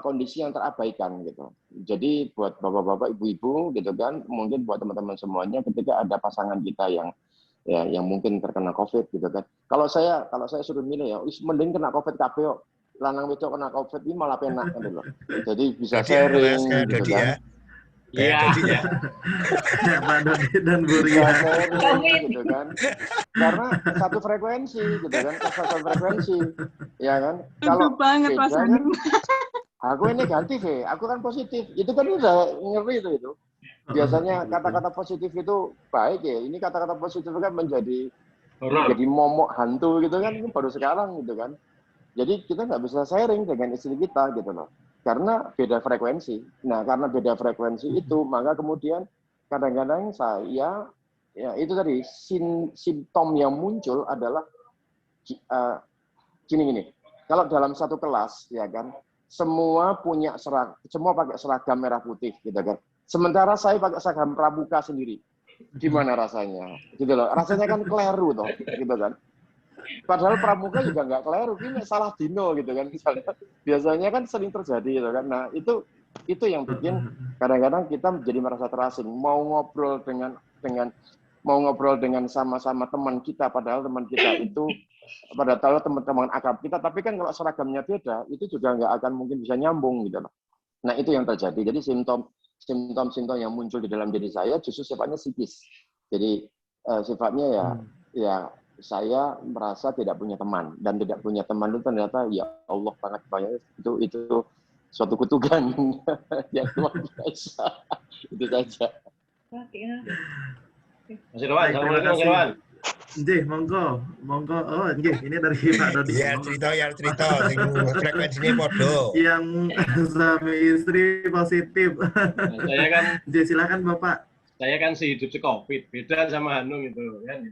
kondisi yang terabaikan gitu. Jadi buat bapak-bapak, ibu-ibu gitu kan, mungkin buat teman-teman semuanya, ketika ada pasangan kita yang mungkin terkena COVID gitu kan. Kalau saya suruh milih ya, mending kena COVID kabeh kok. Lanang wedok kena COVID ini malah penak gitu loh. Jadi bisa sharing gitu kan. Iya. Kayak Pak Dodi dan Bu Ria. Gitu kan. Karena satu frekuensi gitu kan, satu frekuensi. Ya kan? Kalau banget beda kan, rasanya. aku ini negatif ya, aku kan positif. Itu kan udah ngeri itu. Biasanya kata-kata positif itu baik ya. Ini kata-kata positif kan menjadi momok hantu gitu kan. Ini baru sekarang gitu kan. Jadi kita nggak bisa sharing dengan istri kita gitu loh. Karena beda frekuensi. Nah, karena beda frekuensi itu, maka kemudian kadang-kadang saya, ya itu tadi, simptom yang muncul adalah gini. Kalau dalam satu kelas, ya kan, semua pakai seragam merah putih, gitu kan. Sementara saya pakai seragam pramuka sendiri. Gimana rasanya? Gitu loh. Rasanya kan keliru toh, gitu kan. Padahal pramuka juga nggak keliru, ini salah dino gitu kan. Biasanya kan sering terjadi gitu kan. Nah itu yang bikin kadang-kadang kita jadi merasa terasing. Mau ngobrol dengan sama-sama teman kita, padahal teman kita itu padahal teman-teman akrab kita, tapi kan kalau seragamnya beda, itu juga nggak akan mungkin bisa nyambung gitu loh. Nah itu yang terjadi. Jadi simptom yang muncul di dalam diri saya justru sifatnya psikis. Jadi sifatnya ya saya merasa tidak punya teman, dan tidak punya teman itu ternyata ya Allah sangat banyak, itu suatu kutukan yang luar biasa. Itu saja. Mas Irwan, assalamualaikum Mas Irwan. Nggih, monggo. Oh, nggih, ini dari Pak Dodi. Ya cerita frekuensinya podo. Yang suami istri positif. Nah, saya kan silakan Bapak. Saya kan sehidup se-COVID, beda sama Hanung itu kan.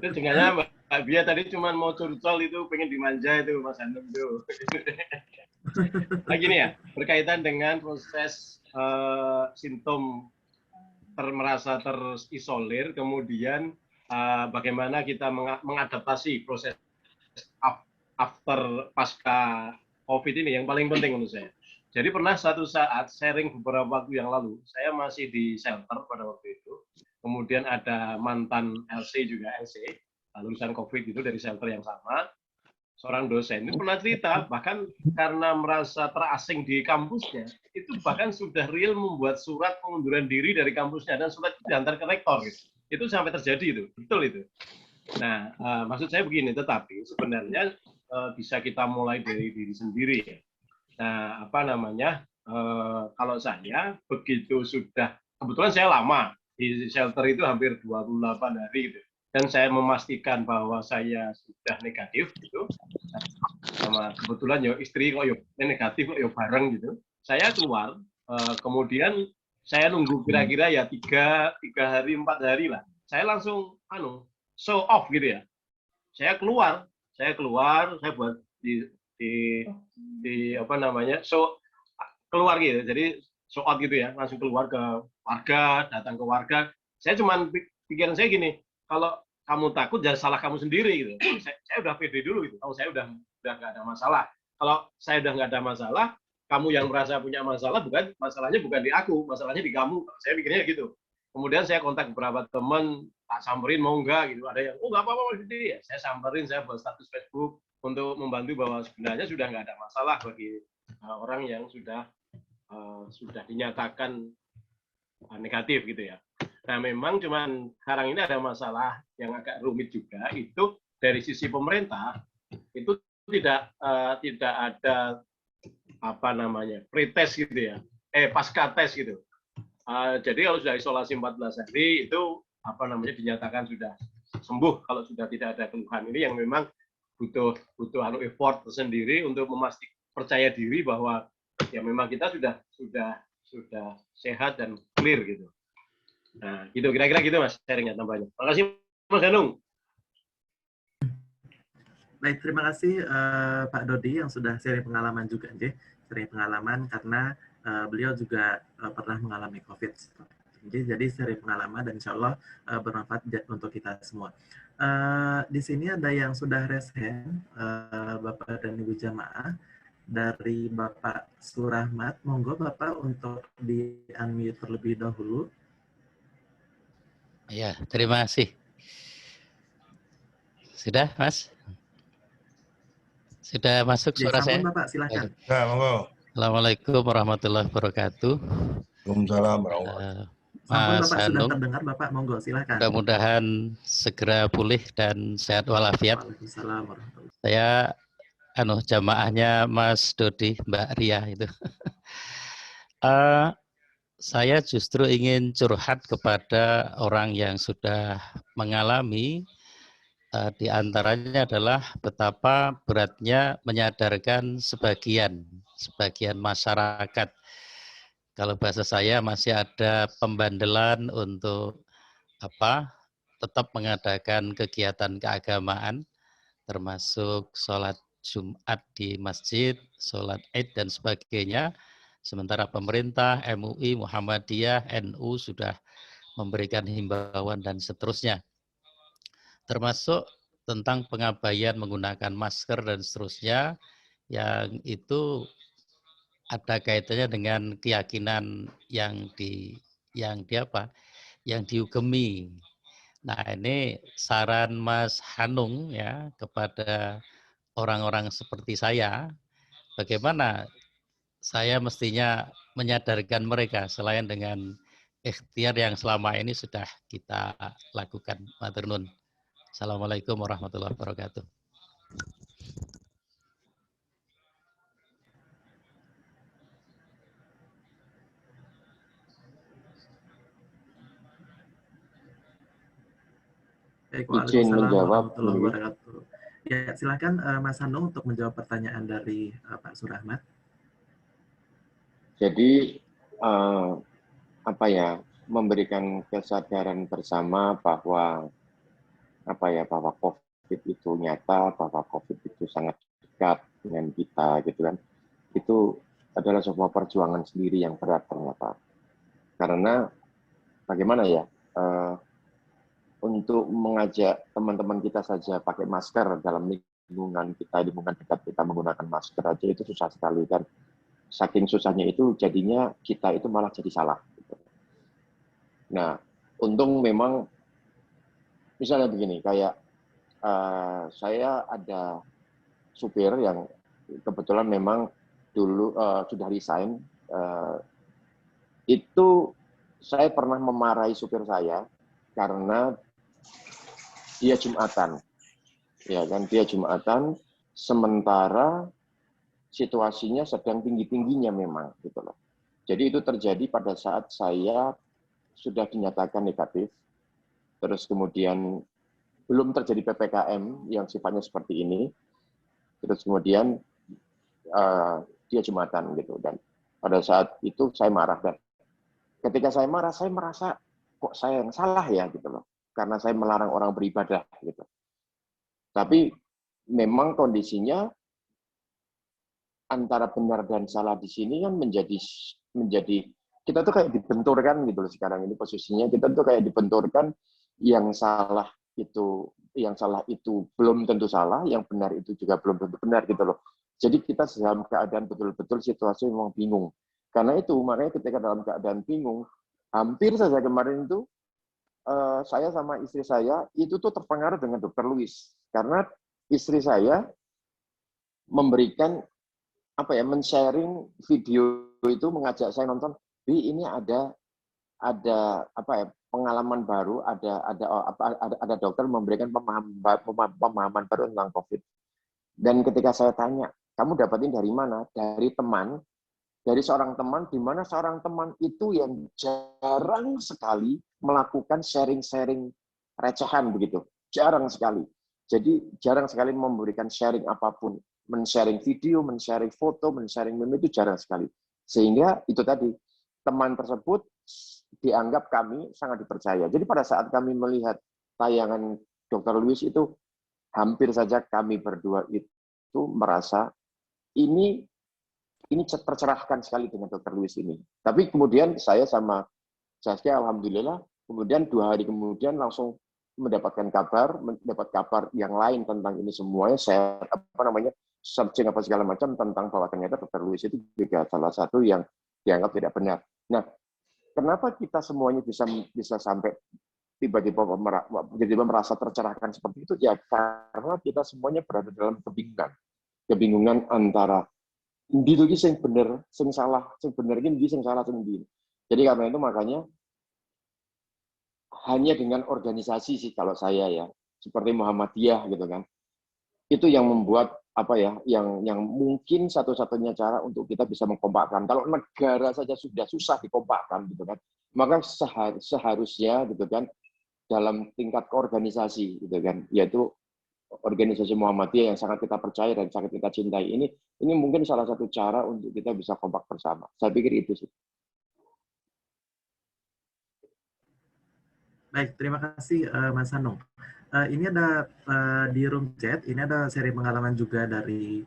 Itu dengannya Mbak Bia tadi cuma mau curcol itu, pengen dimanja itu Mas Hanung itu. Nah gini ya, berkaitan dengan proses simptom merasa terisolir, kemudian bagaimana kita mengadaptasi proses after pasca COVID ini yang paling penting menurut saya. Jadi pernah satu saat sharing beberapa waktu yang lalu, saya masih di shelter pada waktu itu. Kemudian ada mantan LC juga, LC, lulusan COVID itu dari shelter yang sama. Seorang dosen itu pernah cerita, bahkan karena merasa terasing di kampusnya, itu bahkan sudah real membuat surat pengunduran diri dari kampusnya, dan surat itu diantar ke rektor. Gitu. Itu sampai terjadi itu, betul itu. Nah, maksud saya begini, tetapi sebenarnya bisa kita mulai dari diri sendiri ya. Nah, kalau saya begitu sudah, kebetulan saya lama di shelter itu hampir 28 hari gitu. Dan saya memastikan bahwa saya sudah negatif gitu. Sama kebetulan ya istri kok negatif kok bareng gitu. Saya keluar, kemudian saya nunggu kira-kira ya 3 hari 4 hari lah. Saya langsung show off gitu ya. Saya keluar, saya buat keluar gitu, jadi show out gitu ya, langsung keluar ke warga, datang ke warga. Saya cuman pikiran saya gini, kalau kamu takut jangan salah kamu sendiri gitu. Saya udah pede dulu gitu, kalau saya udah nggak ada masalah. Kalau saya udah nggak ada masalah, kamu yang merasa punya masalah, masalahnya bukan di aku, masalahnya di kamu. Saya pikirnya gitu. Kemudian saya kontak beberapa teman, tak samperin mau nggak gitu. Ada yang nggak apa-apa gitu ya. Saya samperin, saya buat status Facebook untuk membantu bahwa sebenarnya sudah nggak ada masalah bagi orang yang sudah dinyatakan negatif gitu ya. Nah memang cuman sekarang ini ada masalah yang agak rumit juga, itu dari sisi pemerintah itu tidak ada pretest gitu ya, pasca tes gitu. Jadi kalau sudah isolasi 14 hari itu dinyatakan sudah sembuh kalau sudah tidak ada keluhan. Ini yang memang butuh effort tersendiri untuk memastikan percaya diri bahwa ya memang kita sudah sehat dan clear gitu. Nah, gitu kira-kira gitu Mas sharingnya tambahnya. Makasih Mas Hanung. Baik, terima kasih Pak Dodi yang sudah sharing pengalaman juga, sharing pengalaman karena beliau juga pernah mengalami COVID. Jadi sharing pengalaman dan insya Allah bermanfaat untuk kita semua. Di sini ada yang sudah raise hand, Bapak dan Ibu jamaah dari Bapak Surahmat. Monggo Bapak untuk di-unmute terlebih dahulu. Ya, terima kasih. Sudah, Mas? Sudah masuk suara saya? Bapak, silakan. Ya, monggo. Assalamualaikum warahmatullahi wabarakatuh. Waalaikumsalam warahmatullahi Sampun Mas Bapak sudah Hanung, terdengar, Bapak monggo silakan. mudah-mudahan segera pulih dan sehat walafiat. Waalaikumsalam warahmatullahi. Saya jamaahnya Mas Dodi, Mbak Ria itu. Saya justru ingin curhat kepada orang yang sudah mengalami, di antaranya adalah betapa beratnya menyadarkan sebagian masyarakat. Kalau bahasa saya masih ada pembandelan untuk tetap mengadakan kegiatan keagamaan, termasuk sholat Jumat di masjid, sholat Id dan sebagainya. Sementara pemerintah, MUI, Muhammadiyah, NU sudah memberikan himbauan dan seterusnya. Termasuk tentang pengabaian menggunakan masker dan seterusnya, yang itu ada kaitannya dengan keyakinan yang diugemi. Nah, ini saran Mas Hanung ya kepada orang-orang seperti saya, bagaimana saya mestinya menyadarkan mereka selain dengan ikhtiar yang selama ini sudah kita lakukan. Matur nuwun. Assalamualaikum warahmatullahi wabarakatuh. Izin menjawab. Ya, silakan Mas Hanung untuk menjawab pertanyaan dari Pak Surahmat. Jadi memberikan kesadaran bersama bahwa bahwa COVID itu nyata, bahwa COVID itu sangat dekat dengan kita gitu kan. Itu adalah sebuah perjuangan sendiri yang berat ternyata. Karena bagaimana ya, untuk mengajak teman-teman kita saja pakai masker dalam lingkungan dekat kita menggunakan masker aja itu susah sekali, dan saking susahnya itu jadinya kita itu malah jadi salah. Nah, untung memang misalnya begini, kayak saya ada supir yang kebetulan memang dulu sudah resign. Itu saya pernah memarahi supir saya karena dia Jumatan, ya kan, dia Jumatan, sementara situasinya sedang tinggi-tingginya memang, gitu loh. Jadi itu terjadi pada saat saya sudah dinyatakan negatif, terus kemudian belum terjadi PPKM yang sifatnya seperti ini, terus kemudian dia Jumatan gitu, dan pada saat itu saya marah, dan ketika saya marah, saya merasa kok saya yang salah ya gitu loh, karena saya melarang orang beribadah gitu. Tapi memang kondisinya antara benar dan salah di sini kan menjadi kita tuh kayak dibenturkan gitu loh sekarang ini posisinya, kita tuh kayak dibenturkan, yang salah itu belum tentu salah, yang benar itu juga belum tentu benar gitu loh. Jadi kita dalam keadaan betul-betul situasi memang bingung. Karena itu makanya ketika dalam keadaan bingung, hampir saja kemarin itu saya sama istri saya itu tuh terpengaruh dengan Dr. Louis, karena istri saya memberikan men-sharing video itu, mengajak saya nonton, ini ada pengalaman baru, ada dokter memberikan pemahaman baru tentang COVID. Dan ketika saya tanya, kamu dapatin dari mana? Dari teman dari seorang teman, di mana seorang teman itu yang jarang sekali melakukan sharing-sharing recehan begitu. Jarang sekali. Jadi jarang sekali memberikan sharing apapun. Men-sharing video, men-sharing foto, men-sharing meme itu jarang sekali. Sehingga itu tadi, teman tersebut dianggap kami sangat dipercaya. Jadi pada saat kami melihat tayangan Dr. Lewis itu, hampir saja kami berdua itu merasa ini tercerahkan sekali dengan Dr. Lewis ini. Tapi kemudian saya sama Zaskia, alhamdulillah, kemudian 2 hari kemudian langsung mendapat kabar yang lain tentang ini semuanya. Saya searching apa segala macam tentang bahwa ternyata Dr. Lewis itu juga salah satu yang dianggap tidak benar. Nah, kenapa kita semuanya bisa sampai tiba-tiba merasa tercerahkan seperti itu? Ya karena kita semuanya berada dalam kebingungan antara ndi itu sing bener, sing salah, sing bener iki sing salah, sing ndi. Jadi karena itu makanya hanya dengan organisasi sih kalau saya ya, seperti Muhammadiyah gitu kan. Itu yang membuat yang mungkin satu-satunya cara untuk kita bisa mengkompakkan. Kalau negara saja sudah susah dikompakkan gitu kan. Maka seharusnya gitu kan dalam tingkat organisasi gitu kan, yaitu organisasi Muhammadiyah yang sangat kita percaya dan sangat kita cintai ini mungkin salah satu cara untuk kita bisa kompak bersama. Saya pikir itu sih. Baik, terima kasih Mas Hanung. Ini ada di room chat, ini ada seri pengalaman juga dari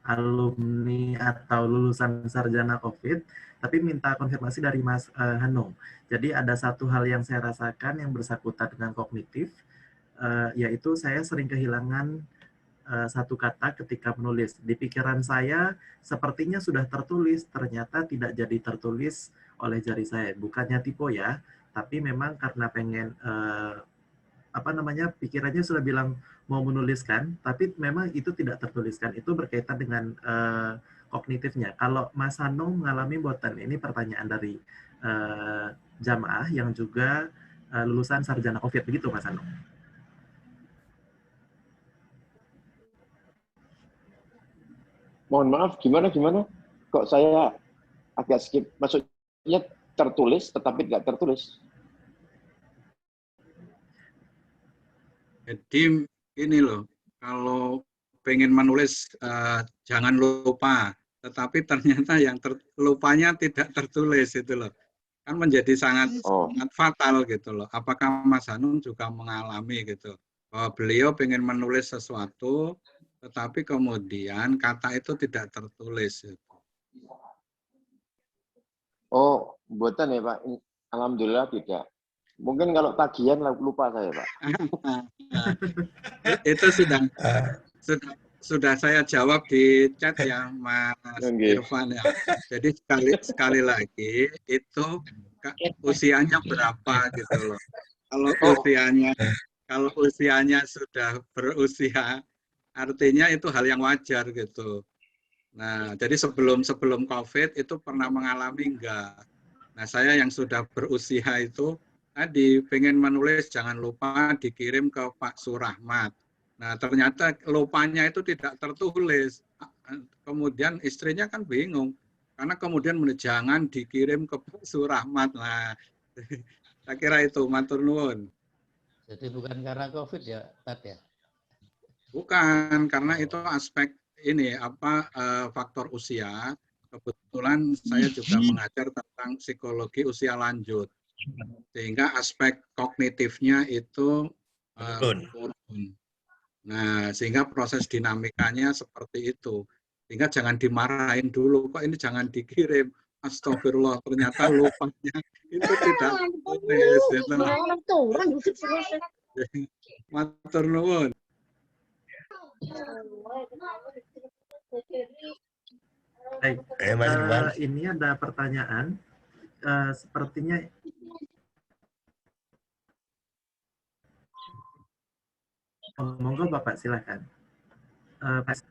alumni atau lulusan sarjana COVID, tapi minta konfirmasi dari Mas Hanung. Jadi ada satu hal yang saya rasakan yang bersangkutan dengan kognitif, yaitu saya sering kehilangan satu kata ketika menulis. Di pikiran saya sepertinya sudah tertulis, ternyata tidak jadi tertulis oleh jari saya. Bukannya tipe ya, tapi memang karena pengen pikirannya sudah bilang mau menuliskan, tapi memang itu tidak tertuliskan. Itu berkaitan dengan kognitifnya. Kalau Mas Hanung mengalami boten, ini pertanyaan dari jamaah yang juga lulusan sarjana COVID, begitu Mas Hanung? Mohon maaf, gimana? Kok saya agak skip? Maksudnya tertulis tetapi tidak tertulis? Jadi ini loh, kalau pengen menulis jangan lupa, tetapi ternyata yang lupanya tidak tertulis itu loh. Kan menjadi sangat fatal gitu loh. Apakah Mas Hanung juga mengalami gitu? Bahwa beliau pengen menulis sesuatu, tetapi kemudian kata itu tidak tertulis. Oh, buatan ya Pak. Alhamdulillah tidak. Mungkin kalau tagihan lupa saya Pak. Itu sudah saya jawab di chat ya Mas Irfan ya. Jadi sekali lagi itu usianya berapa gitu loh. Kalau usianya sudah berusia, artinya itu hal yang wajar gitu. Nah, jadi sebelum COVID itu pernah mengalami enggak? Nah, saya yang sudah berusia itu tadi pengen menulis jangan lupa dikirim ke Pak Surahmat. Nah, ternyata lupanya itu tidak tertulis. Kemudian istrinya kan bingung karena kemudian jangan dikirim ke Pak Surahmat. Nah, saya kira itu matur nuwun. Jadi bukan karena COVID ya, Tat ya? Bukan, karena itu aspek ini faktor usia. Kebetulan saya juga mengajar tentang psikologi usia lanjut, sehingga aspek kognitifnya itu turun. Nah, sehingga proses dinamikanya seperti itu. Sehingga jangan dimarahin dulu, kok ini jangan dikirim. Astagfirullah, ternyata lupanya itu tidak tulis. Matur nuwun. Baik, ini ada pertanyaan. Sepertinya monggo Bapak silakan. Pak.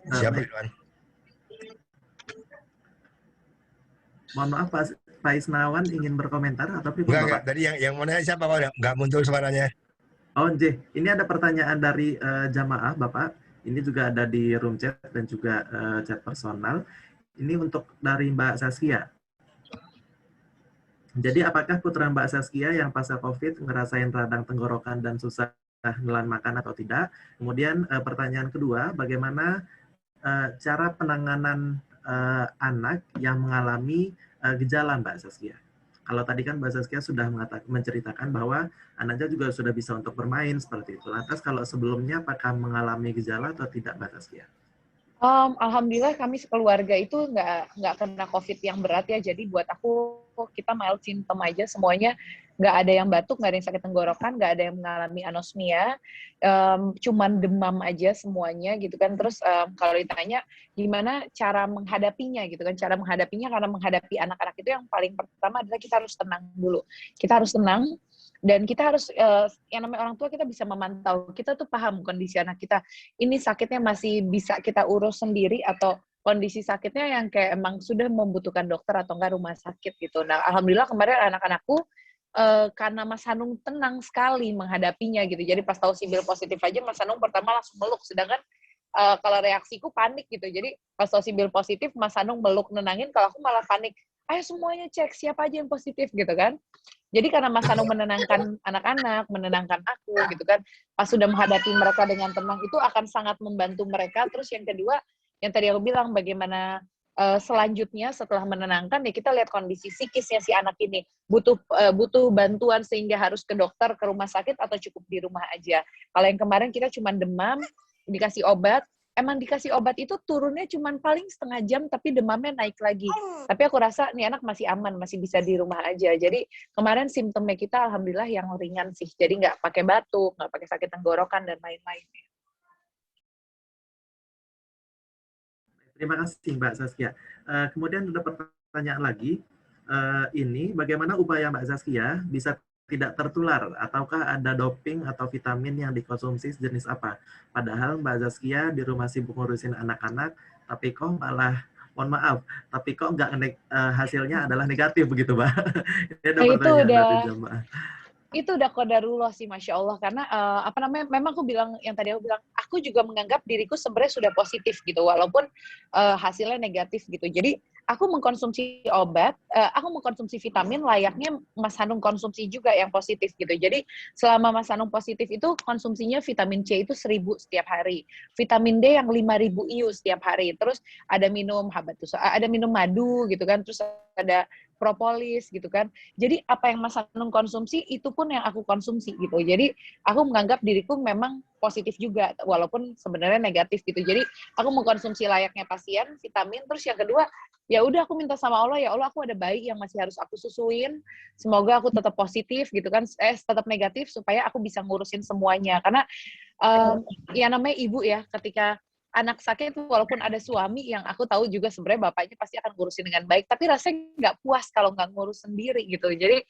Siapa Irwan? Mohon maaf Pak Isnawan ingin berkomentar atau Enggak. Tadi yang mana siapa Pak? Enggak muncul suaranya. Oh, J. Ini ada pertanyaan dari jamaah, Bapak. Ini juga ada di room chat dan juga chat personal. Ini untuk dari Mbak Saskia. Jadi apakah putra Mbak Saskia yang pasca COVID ngerasain radang tenggorokan dan susah nelan makan atau tidak? Kemudian pertanyaan kedua, bagaimana cara penanganan anak yang mengalami gejala Mbak Saskia? Kalau tadi kan Mbak Saskia sudah menceritakan bahwa anaknya juga sudah bisa untuk bermain seperti itu. Lantas kalau sebelumnya apakah mengalami gejala atau tidak Mbak Saskia? Alhamdulillah kami sekeluarga itu nggak kena COVID yang berat ya. Jadi buat aku kita mild symptom aja semuanya. Nggak ada yang batuk, nggak ada yang sakit tenggorokan, nggak ada yang mengalami anosmia. Cuman demam aja semuanya gitu kan. Terus kalau ditanya gimana cara menghadapinya gitu kan. Cara menghadapinya karena menghadapi anak-anak itu yang paling pertama adalah kita harus tenang dulu. Kita harus tenang. Dan kita harus, yang namanya orang tua kita bisa memantau, kita tuh paham kondisi anak kita, ini sakitnya masih bisa kita urus sendiri atau kondisi sakitnya yang kayak emang sudah membutuhkan dokter atau enggak rumah sakit gitu. Nah, alhamdulillah kemarin anak-anakku, karena Mas Hanung tenang sekali menghadapinya gitu, jadi pas tahu Sibil positif aja Mas Hanung pertama langsung meluk, sedangkan kalau reaksiku panik gitu, jadi pas tahu Sibil positif Mas Hanung meluk nenangin, kalau aku malah panik, ayo semuanya cek siapa aja yang positif gitu kan. Jadi karena Mas Hanung menenangkan anak-anak, menenangkan aku gitu kan, pas sudah menghadapi mereka dengan tenang itu akan sangat membantu mereka. Terus yang kedua, yang tadi aku bilang bagaimana selanjutnya setelah menenangkan ya kita lihat kondisi psikisnya si anak ini butuh bantuan sehingga harus ke dokter, ke rumah sakit atau cukup di rumah aja. Kalau yang kemarin kita cuma demam, dikasih obat. Emang dikasih obat itu turunnya cuma paling setengah jam, tapi demamnya naik lagi. Tapi aku rasa nih anak masih aman, masih bisa di rumah aja. Jadi kemarin simptomnya kita alhamdulillah yang ringan sih. Jadi nggak pakai batuk, nggak pakai sakit tenggorokan, dan lain-lain. Terima kasih Mbak Saskia. Kemudian ada pertanyaan lagi. Ini bagaimana upaya Mbak Saskia bisa tidak tertular, ataukah ada doping atau vitamin yang dikonsumsi sejenis apa? Padahal Mbak Zaskia di rumah sibuk ngurusin anak-anak, tapi kok malah, mohon maaf, tapi kok nggak hasilnya adalah negatif begitu, Mbak? Ini ada pertanyaan dari jamaah. Itu udah qadarullah sih, Masya Allah. Karena, memang aku bilang, yang tadi aku bilang, aku juga menganggap diriku sebenarnya sudah positif gitu, walaupun hasilnya negatif gitu. Jadi, aku mengkonsumsi obat, aku mengkonsumsi vitamin layaknya Mas Hanung konsumsi juga yang positif gitu. Jadi, selama Mas Hanung positif itu, konsumsinya vitamin C itu 1000 setiap hari. Vitamin D yang 5000 IU setiap hari. Terus, ada minum ada minum madu gitu kan, terus ada propolis gitu kan. Jadi apa yang Mas Hanung konsumsi itu pun yang aku konsumsi gitu. Jadi aku menganggap diriku memang positif juga walaupun sebenarnya negatif gitu. Jadi aku mengkonsumsi layaknya pasien vitamin. Terus yang kedua, ya udah aku minta sama Allah, ya Allah aku ada bayi yang masih harus aku susuin. Semoga aku tetap positif gitu kan, tetap negatif supaya aku bisa ngurusin semuanya. Karena ya namanya ibu ya, ketika anak sakit walaupun ada suami yang aku tahu juga sebenarnya bapaknya pasti akan ngurusin dengan baik, tapi rasanya nggak puas kalau nggak ngurus sendiri gitu. Jadi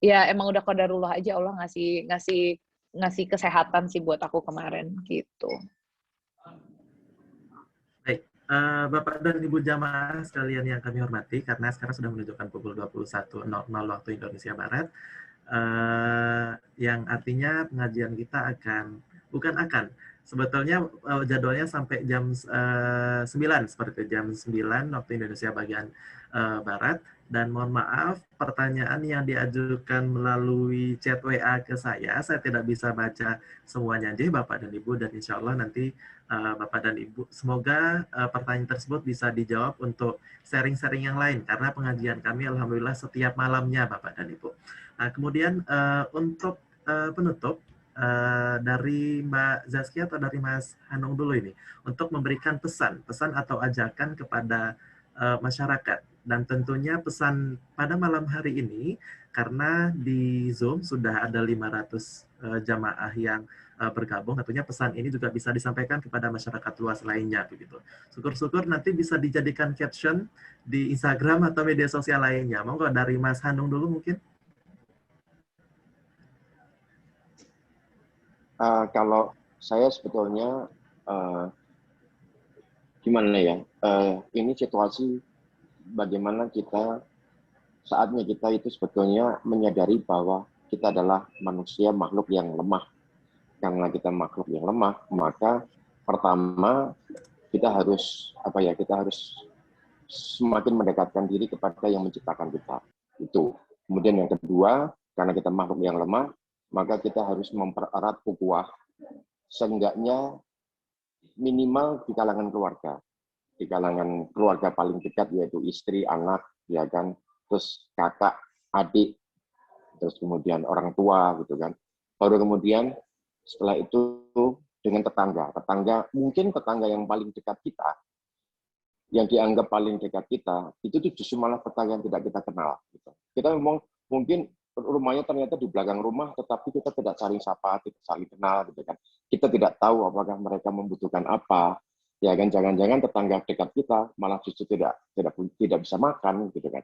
ya emang udah qadarullah aja Allah ngasih kesehatan sih buat aku kemarin gitu. Baik, Bapak dan Ibu jamaah sekalian yang kami hormati, karena sekarang sudah menunjukkan pukul 21.00 waktu Indonesia Barat, yang artinya pengajian kita sebetulnya jadwalnya sampai jam 9, seperti jam 9 waktu Indonesia bagian Barat. Dan mohon maaf, pertanyaan yang diajukan melalui chat WA ke saya tidak bisa baca semuanya aja Bapak dan Ibu, dan insya Allah nanti Bapak dan Ibu, semoga pertanyaan tersebut bisa dijawab untuk sharing-sharing yang lain, karena pengajian kami alhamdulillah setiap malamnya Bapak dan Ibu. Nah, kemudian untuk penutup, dari Mbak Zaskia atau dari Mas Hanung dulu ini, untuk memberikan pesan atau ajakan kepada masyarakat. Dan tentunya pesan pada malam hari ini, karena di Zoom sudah ada 500 jamaah yang bergabung, tentunya pesan ini juga bisa disampaikan kepada masyarakat luas lainnya begitu. Syukur-syukur nanti bisa dijadikan caption di Instagram atau media sosial lainnya. Monggo dari Mas Hanung dulu mungkin. Kalau saya sebetulnya gimana ya, ini situasi bagaimana kita saatnya kita itu sebetulnya menyadari bahwa kita adalah manusia makhluk yang lemah. Karena kita makhluk yang lemah, maka pertama kita harus kita harus semakin mendekatkan diri kepada yang menciptakan kita. Itu. Kemudian yang kedua, karena kita makhluk yang lemah, maka kita harus mempererat ukhuwah, seenggaknya minimal di kalangan keluarga. Di kalangan keluarga paling dekat, yaitu istri, anak, ya kan, terus kakak, adik, terus kemudian orang tua, gitu kan. Baru kemudian setelah itu dengan tetangga. Mungkin tetangga yang paling dekat kita, yang dianggap paling dekat kita, itu tuh justru malah tetangga yang tidak kita kenal. Gitu. Kita memang mungkin rumahnya ternyata di belakang rumah, tetapi kita tidak saling sapa, tidak saling kenal, gitu kan. Kita tidak tahu apakah mereka membutuhkan apa, ya kan. Jangan-jangan tetangga dekat kita malah justru tidak bisa makan, gitu kan.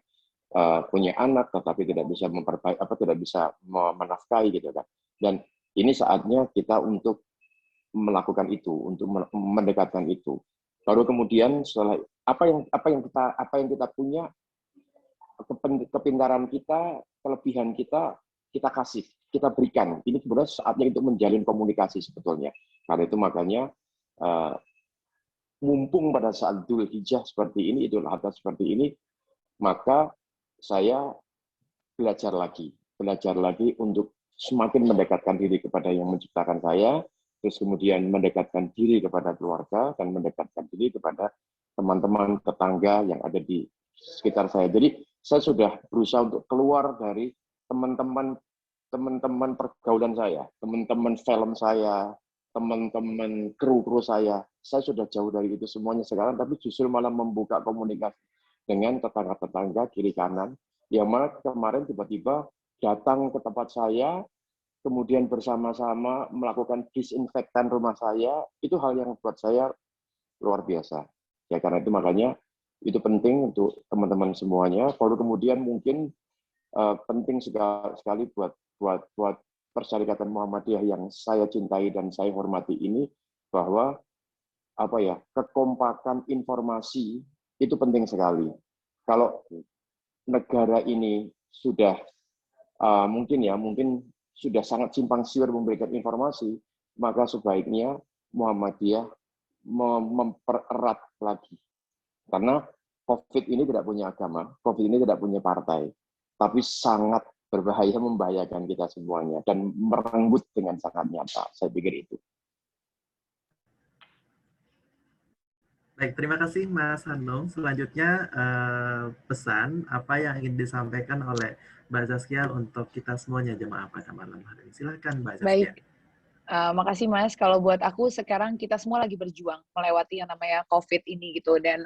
Punya anak, tetapi tidak bisa tidak bisa menafkahi, gitu kan. Dan ini saatnya kita untuk melakukan itu, untuk mendekatkan itu. Baru kemudian setelah apa yang kita punya, kepintaran kita, kelebihan kita kasih, kita berikan. Ini sebenarnya saatnya untuk menjalin komunikasi sebetulnya. Karena itu makanya mumpung pada saat Dzul Hijjah seperti ini, Idul Adha seperti ini, maka saya belajar lagi untuk semakin mendekatkan diri kepada yang menciptakan saya, terus kemudian mendekatkan diri kepada keluarga, dan mendekatkan diri kepada teman-teman tetangga yang ada di sekitar saya. Jadi saya sudah berusaha untuk keluar dari teman-teman pergaulan saya, teman-teman film saya, teman-teman kru saya. Saya sudah jauh dari itu semuanya sekarang, tapi justru malah membuka komunikasi dengan tetangga-tetangga kiri kanan, yang mana kemarin tiba-tiba datang ke tempat saya, kemudian bersama-sama melakukan disinfektan rumah saya. Itu hal yang buat saya luar biasa. Ya, karena itu makanya itu penting untuk teman-teman semuanya. Baru kemudian mungkin penting sekali buat Persyarikatan Muhammadiyah yang saya cintai dan saya hormati ini, bahwa kekompakan informasi itu penting sekali. Kalau negara ini sudah mungkin sudah sangat simpang siur memberikan informasi, maka sebaiknya Muhammadiyah mempererat lagi. Karena COVID ini tidak punya agama, COVID ini tidak punya partai, tapi sangat berbahaya, membahayakan kita semuanya, dan merenggut dengan sangat nyata. Saya pikir itu. Baik, terima kasih Mas Hanung. Selanjutnya pesan apa yang ingin disampaikan oleh Mbak Zaskia untuk kita semuanya jemaah pada malam hari ini. Silakan Mbak Zaskia. Baik. Makasih Mas, kalau buat aku sekarang kita semua lagi berjuang melewati yang namanya COVID ini gitu, dan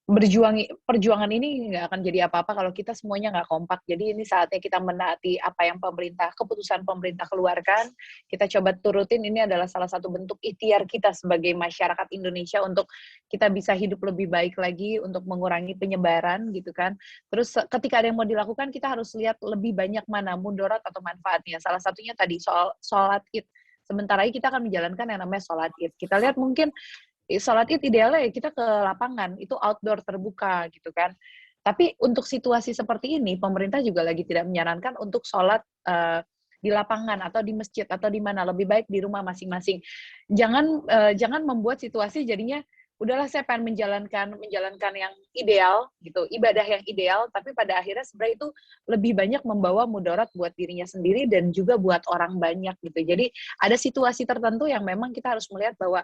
perjuangan ini nggak akan jadi apa-apa kalau kita semuanya nggak kompak. Jadi ini saatnya kita menaati apa yang keputusan pemerintah keluarkan, kita coba turutin. Ini adalah salah satu bentuk ikhtiar kita sebagai masyarakat Indonesia untuk kita bisa hidup lebih baik lagi, untuk mengurangi penyebaran gitu kan. Terus ketika ada yang mau dilakukan, kita harus lihat lebih banyak mana mudarat atau manfaatnya. Salah satunya tadi soal sholat Id. Sebentar lagi kita akan menjalankan yang namanya sholat Id. Kita lihat mungkin sholat Id idealnya ya kita ke lapangan, itu outdoor terbuka gitu kan. Tapi untuk situasi seperti ini, pemerintah juga lagi tidak menyarankan untuk sholat di lapangan atau di masjid atau di mana, lebih baik di rumah masing-masing. Jangan membuat situasi jadinya udahlah saya pengen menjalankan yang ideal gitu, ibadah yang ideal, tapi pada akhirnya sebenarnya itu lebih banyak membawa mudarat buat dirinya sendiri dan juga buat orang banyak gitu. Jadi ada situasi tertentu yang memang kita harus melihat bahwa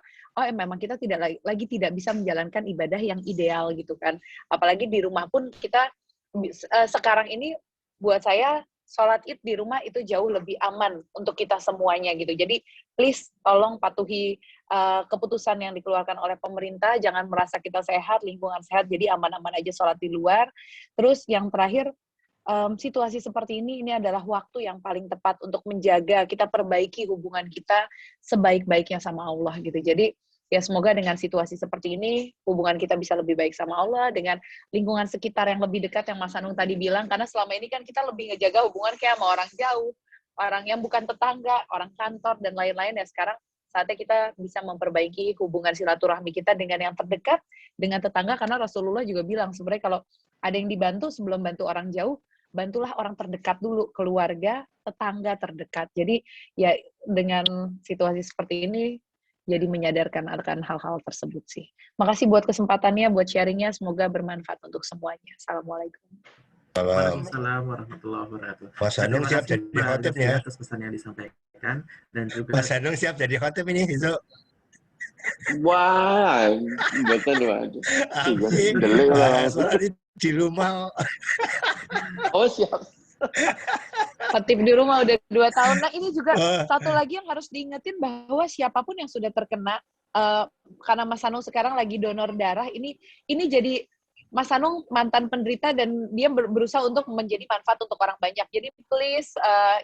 memang kita tidak bisa menjalankan ibadah yang ideal gitu kan. Apalagi di rumah pun kita sekarang ini buat saya sholat Id di rumah itu jauh lebih aman untuk kita semuanya gitu. Jadi please tolong patuhi keputusan yang dikeluarkan oleh pemerintah, jangan merasa kita sehat, lingkungan sehat, jadi aman-aman aja sholat di luar. Terus yang terakhir, situasi seperti ini adalah waktu yang paling tepat untuk menjaga, kita perbaiki hubungan kita sebaik-baiknya sama Allah gitu. Jadi ya semoga dengan situasi seperti ini, hubungan kita bisa lebih baik sama Allah, dengan lingkungan sekitar yang lebih dekat yang Mas Hanung tadi bilang, karena selama ini kan kita lebih ngejaga hubungan kayak sama orang jauh, orang yang bukan tetangga, orang kantor, dan lain-lain ya. Sekarang saatnya kita bisa memperbaiki hubungan silaturahmi kita dengan yang terdekat, dengan tetangga, karena Rasulullah juga bilang sebenarnya kalau ada yang dibantu sebelum bantu orang jauh, bantulah orang terdekat dulu, keluarga, tetangga terdekat. Jadi ya dengan situasi seperti ini, jadi menyadarkan akan hal-hal tersebut sih. Makasih buat kesempatannya, buat sharingnya, semoga bermanfaat untuk semuanya. Assalamualaikum. Waalaikumsalam warahmatullahi wabarakatuh. Mas Hanung siap jadi khotibnya. Atas pesan yang disampaikan dan juga Mas Hanung siap jadi khotib ini besok. Wah, betul waduh. Soalnya di rumah. Oh siap. Khotib di rumah udah 2 tahun. Nah ini juga satu lagi yang harus diingetin bahwa siapapun yang sudah terkena, karena Mas Hanung sekarang lagi donor darah, ini jadi Mas Hanung mantan penderita dan dia berusaha untuk menjadi manfaat untuk orang banyak. Jadi please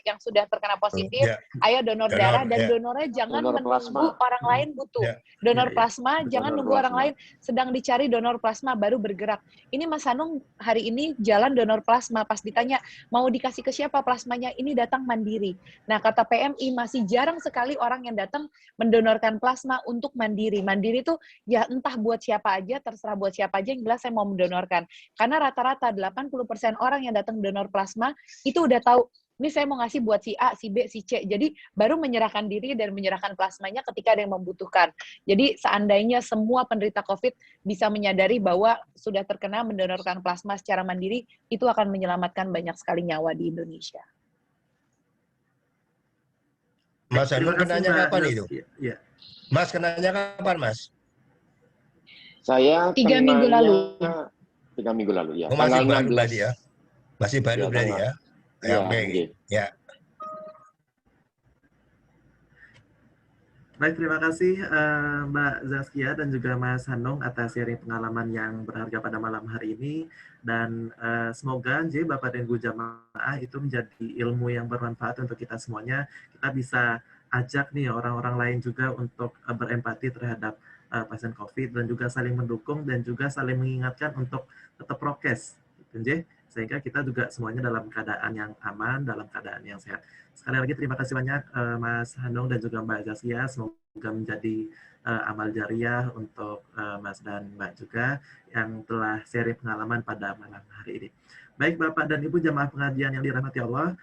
yang sudah terkena positif, ayo donor darah dan donornya jangan menunggu orang lain butuh. Donor plasma, jangan nunggu orang lain sedang dicari donor plasma baru bergerak. Ini Mas Hanung hari ini jalan donor plasma, pas ditanya mau dikasih ke siapa plasmanya, ini datang mandiri. Nah kata PMI masih jarang sekali orang yang datang mendonorkan plasma untuk mandiri. Mandiri itu ya entah buat siapa aja, terserah buat siapa aja, yang jelas saya mau mendonorkan. Karena rata-rata 80% orang yang datang donor plasma itu udah tahu, ini saya mau ngasih buat si A, si B, si C. Jadi baru menyerahkan diri dan menyerahkan plasmanya ketika ada yang membutuhkan. Jadi seandainya semua penderita COVID bisa menyadari bahwa sudah terkena mendonorkan plasma secara mandiri, itu akan menyelamatkan banyak sekali nyawa di Indonesia. Mas Hanung kenanya kapan itu? Ya. Mas kenanya kapan, Mas? Saya 3 minggu lalu. 3 minggu lalu ya. Oh, masih baru berarti ya? Masih baru berarti ya? Ya, oke. Ya. Baik, terima kasih Mbak Zaskia dan juga Mas Hanung atas sharing pengalaman yang berharga pada malam hari ini. Dan semoga Bapak dan Ibu jamaah itu menjadi ilmu yang bermanfaat untuk kita semuanya. Kita bisa ajak nih orang-orang lain juga untuk berempati terhadap pasien COVID dan juga saling mendukung dan juga saling mengingatkan untuk tetap prokes, gitu, sehingga kita juga semuanya dalam keadaan yang aman, dalam keadaan yang sehat. Sekali lagi terima kasih banyak Mas Hanung dan juga Mbak Zaskia, semoga menjadi amal jariah untuk Mas dan Mbak juga yang telah sharing pengalaman pada malam hari ini. Baik Bapak dan Ibu jamaah pengajian yang dirahmati Allah,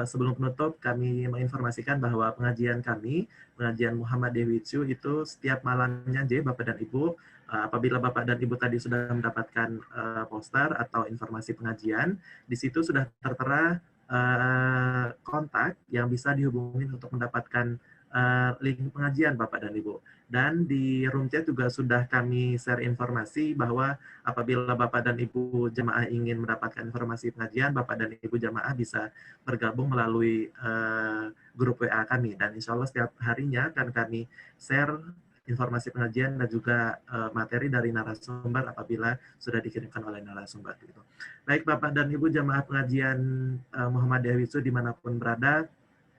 sebelum penutup kami menginformasikan bahwa pengajian kami, pengajian Muhammad Dewi Chu itu setiap malamnya Bapak dan Ibu, apabila Bapak dan Ibu tadi sudah mendapatkan poster atau informasi pengajian, di situ sudah tertera kontak yang bisa dihubungi untuk mendapatkan link pengajian Bapak dan Ibu. Dan di room chat juga sudah kami share informasi bahwa apabila Bapak dan Ibu jamaah ingin mendapatkan informasi pengajian, Bapak dan Ibu jamaah bisa bergabung melalui grup WA kami. Dan insya Allah setiap harinya akan kami share informasi pengajian dan juga materi dari narasumber apabila sudah dikirimkan oleh narasumber. Gitu. Baik Bapak dan Ibu jamaah pengajian Muhammadiyah Wisu dimanapun berada,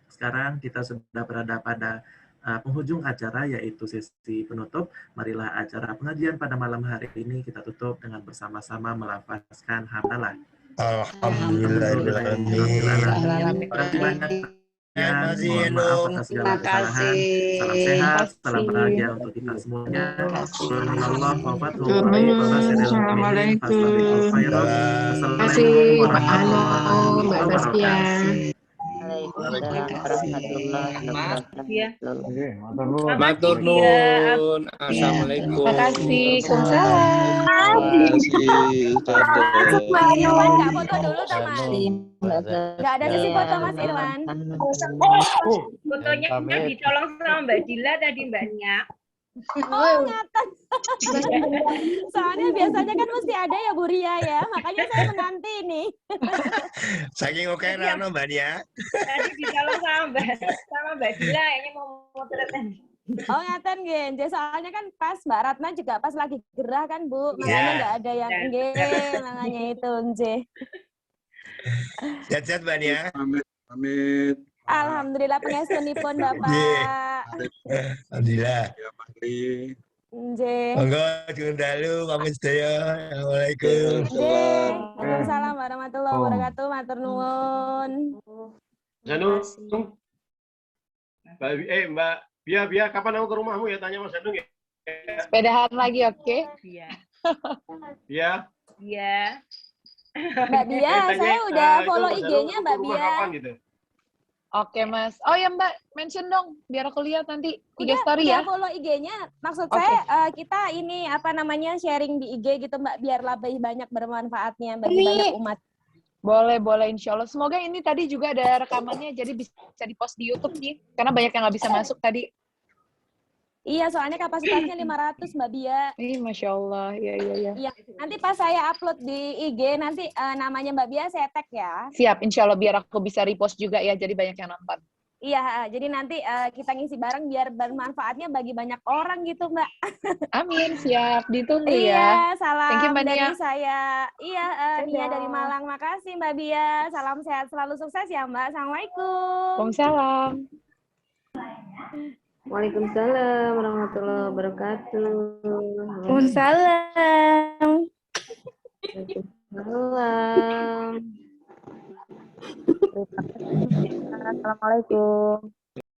sekarang kita sudah berada pada penghujung acara yaitu sesi penutup. Marilah acara pengajian pada malam hari ini kita tutup dengan bersama-sama melafazkan hamdalah. Alhamdulillahirrahmanirrahim. Terima kasih banyak. Mohon maaf atas segala kesalahan. Salam sehat, salam bahagia untuk kita semuanya. Assalamualaikum. Terima kasih Pak Hanung, Mbak Zaskia. Matur nuwun. Assalamualaikum. Terima kasih. Waalaikumsalam. Mas Irwan nggak foto dulu tuh Mas. Nggak ada sesi foto Mas Irwan. Fotonya ditolong sama Mbak Dila tadi Mbaknya. Oh ngaten. Soalnya biasanya kan mesti ada ya Bu Ria ya, makanya saya menanti nih. Saking oke Rano Mbak Nia. Tadi ditolong sama Mbak Dila, kayaknya mau motretan. Oh ngaten nggih, soalnya kan pas Mbak Ratna juga pas lagi gerah kan Bu, makanya nggak ada yang nggih, makanya itu nggih. Sehat-sehat Mbak Nia. Pamit. Alhamdulillah pengestunipun Bapak. Alhamdulillah. Nggih. Monggo nyuwun dalu pamit sedaya. Assalamualaikum. Waalaikumsalam warahmatullahi wabarakatuh. Matur nuwun. Mbak Bia, kapan aku ke rumahmu ya? Tanya Mas Andung ya. Sepedahan lagi, oke? Iya. Bia. Iya. Mbak Bia, saya udah follow IG-nya Mbak Bia. Kapan gitu? Oke, Mas. Oh ya, Mbak, mention dong biar aku lihat nanti IG Udah, story udah ya. follow IG-nya. Maksud Oke. saya kita ini apa namanya sharing di IG gitu Mbak, biar lebih banyak bermanfaatnya bagi banyak umat. Boleh, insya Allah. Semoga ini tadi juga ada rekamannya, jadi bisa di-post di YouTube nih, karena banyak yang nggak bisa masuk tadi. Iya, soalnya kapasitasnya 500 Mbak Bia. Ih, Masya Allah. Iya. Iya, nanti pas saya upload di IG, nanti namanya Mbak Bia saya tag ya. Siap, insya Allah biar aku bisa repost juga ya, jadi banyak yang nonton. Iya, jadi nanti kita ngisi bareng biar bermanfaatnya bagi banyak orang gitu Mbak. Amin, siap. Ditunggu Iya, ya. salam Thank you, Mbak dari Nia. saya. Iya, Nia Dadah. dari Malang. Makasih Mbak Bia. Salam sehat selalu, sukses ya Mbak. Assalamualaikum. Waalaikumsalam. Waalaikumsalam warahmatullahi wabarakatuh. Waalaikumsalam. Waalaikumsalam. Assalamualaikum.